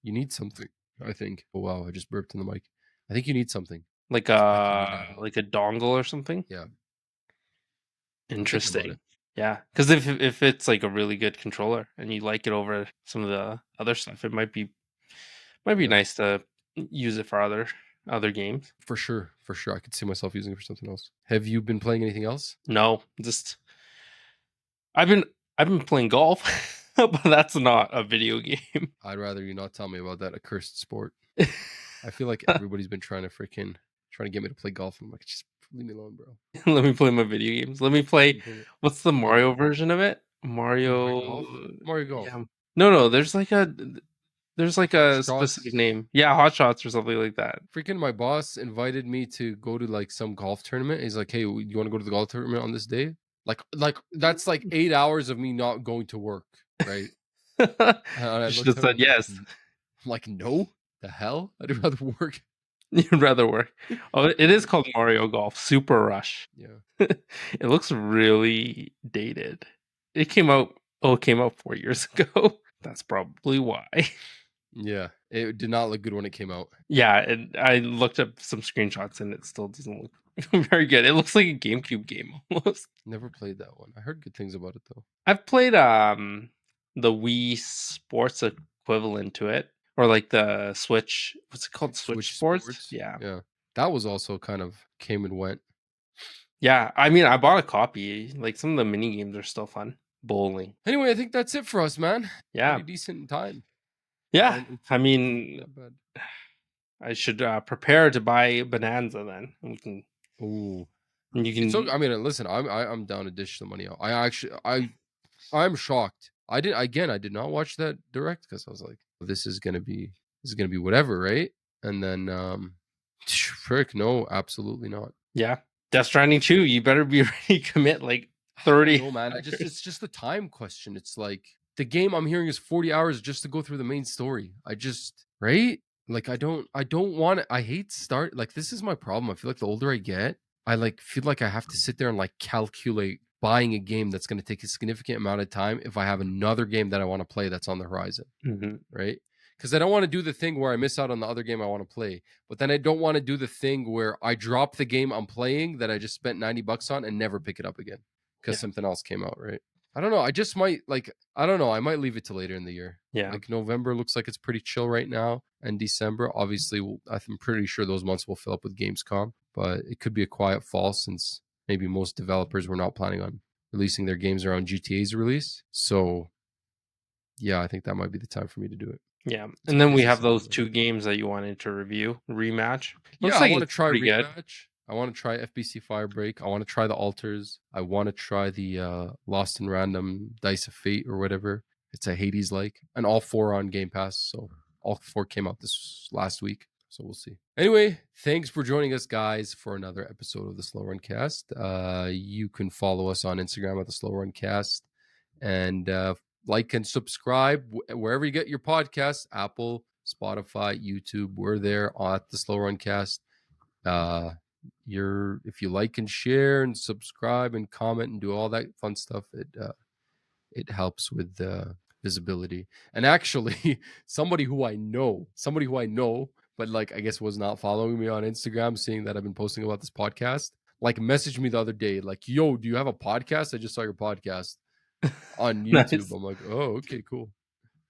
S1: you need something. I think. Oh wow, I just burped in the mic. I think you need something.
S2: Like
S1: Like
S2: a dongle or something?
S1: Yeah.
S2: Interesting. Yeah, because if it's like a really good controller and you like it over some of the other stuff, it might be nice to use it for other games.
S1: For sure. I could see myself using it for something else. Have you been playing anything else?
S2: No, just I've been playing golf, but that's not a video game.
S1: I'd rather you not tell me about that accursed sport. I feel like everybody's been trying to get me to play golf. I'm like, just leave me alone, bro.
S2: Let me play my video games. Let me play. What's the Mario version of it? Mario
S1: Golf.
S2: Yeah. No. There's like a
S1: Hot
S2: specific
S1: Shots?
S2: name. Yeah, Hot Shots or something like that.
S1: Freaking my boss invited me to go to like some golf tournament. He's like, "Hey, you want to go to the golf tournament on this day?" Like that's like 8 hours of me not going to work, right?
S2: You should have said yes.
S1: Like, no, the hell? I'd rather work.
S2: You'd rather work. Oh, it is called Mario Golf Super Rush.
S1: Yeah.
S2: It looks really dated. It came out 4 years ago. That's probably why.
S1: Yeah, it did not look good when it came out.
S2: Yeah, and I looked up some screenshots and it still doesn't look very good. It looks like a GameCube game almost.
S1: Never played that one. I heard good things about it though.
S2: I've played the Wii Sports equivalent to it, or like the Switch. What's it called? Switch Sports?
S1: Yeah. That was also kind of came and went.
S2: Yeah, I mean, I bought a copy. Like some of the mini games are still fun. Bowling.
S1: Anyway, I think that's it for us, man.
S2: Yeah,
S1: pretty decent time.
S2: Yeah, I mean, I should prepare to buy Bonanza then, and we can.
S1: Oh,
S2: you can.
S1: So I mean, listen, I'm down to dish the money out. I'm shocked. I did not watch that direct because I was like, this is gonna be whatever, right? And then frick, no, absolutely not.
S2: Yeah, Death Stranding 2, you better be ready to commit like 30.
S1: No, man, it's just the time question. It's like the game I'm hearing is 40 hours just to go through the main story. Right? Like I don't want it. I hate start like this is my problem. I feel like the older I get, I like feel like I have to sit there and like calculate buying a game that's going to take a significant amount of time if I have another game that I want to play that's on the horizon. Right? Because I don't want to do the thing where I miss out on the other game I want to play, but then I don't want to do the thing where I drop the game I'm playing that I just spent $90 on and never pick it up again because something else came out, right? I don't know. I just might I don't know. I might leave it to later in the year.
S2: Yeah.
S1: Like November looks like it's pretty chill right now, and December, obviously, I'm pretty sure those months will fill up with Gamescom, but it could be a quiet fall since maybe most developers were not planning on releasing their games around GTA's release. So, yeah, I think that might be the time for me to do it.
S2: Yeah, and then we have those 2 games that you wanted to review, Rematch.
S1: Looks like I want to try Rematch. Good. I want to try FBC Firebreak. I want to try the Alters. I want to try the Lost in Random Dice of Fate or whatever. It's a Hades-like. And all 4 on Game Pass. So all 4 came out this last week. So we'll see. Anyway, thanks for joining us, guys, for another episode of the Slow Run Cast. You can follow us on Instagram at the Slow Run Cast. And like and subscribe wherever you get your podcasts, Apple, Spotify, YouTube. We're there at the Slow Run Cast. If you like and share and subscribe and comment and do all that fun stuff, it helps with visibility. And actually, somebody who I know, but like I guess was not following me on Instagram, seeing that I've been posting about this podcast, like messaged me the other day, like, "Yo, do you have a podcast? I just saw your podcast on YouTube."
S2: Nice.
S1: I'm like, "Oh, okay, cool.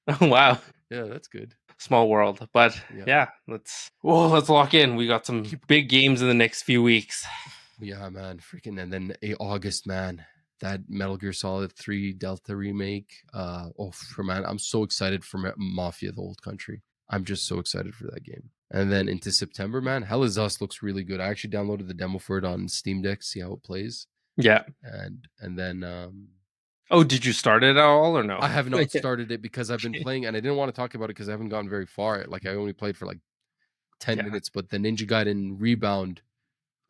S2: Oh, wow.
S1: Yeah, that's good."
S2: Small world. But
S1: Yeah.
S2: let's lock in. We got some big games in the next few weeks.
S1: Yeah, man, freaking, and then August, man, that Metal Gear Solid 3 Delta remake. Man, I'm so excited for Mafia: The Old Country. I'm just so excited for that game. And then into September, man, Hell Is Us looks really good. I actually downloaded the demo for it on Steam Deck, see how it plays.
S2: Yeah.
S1: And then
S2: oh, did you start it at all or no?
S1: I have not started it because I've been playing, and I didn't want to talk about it because I haven't gotten very far. Like I only played for like 10 minutes, but the Ninja Gaiden Rebound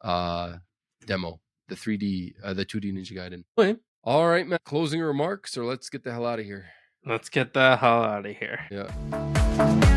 S1: demo, the 3D, the 2D Ninja Gaiden.
S2: Okay.
S1: All right, man. Closing remarks, or let's get the hell out of here.
S2: Let's get the hell out of here.
S1: Yeah.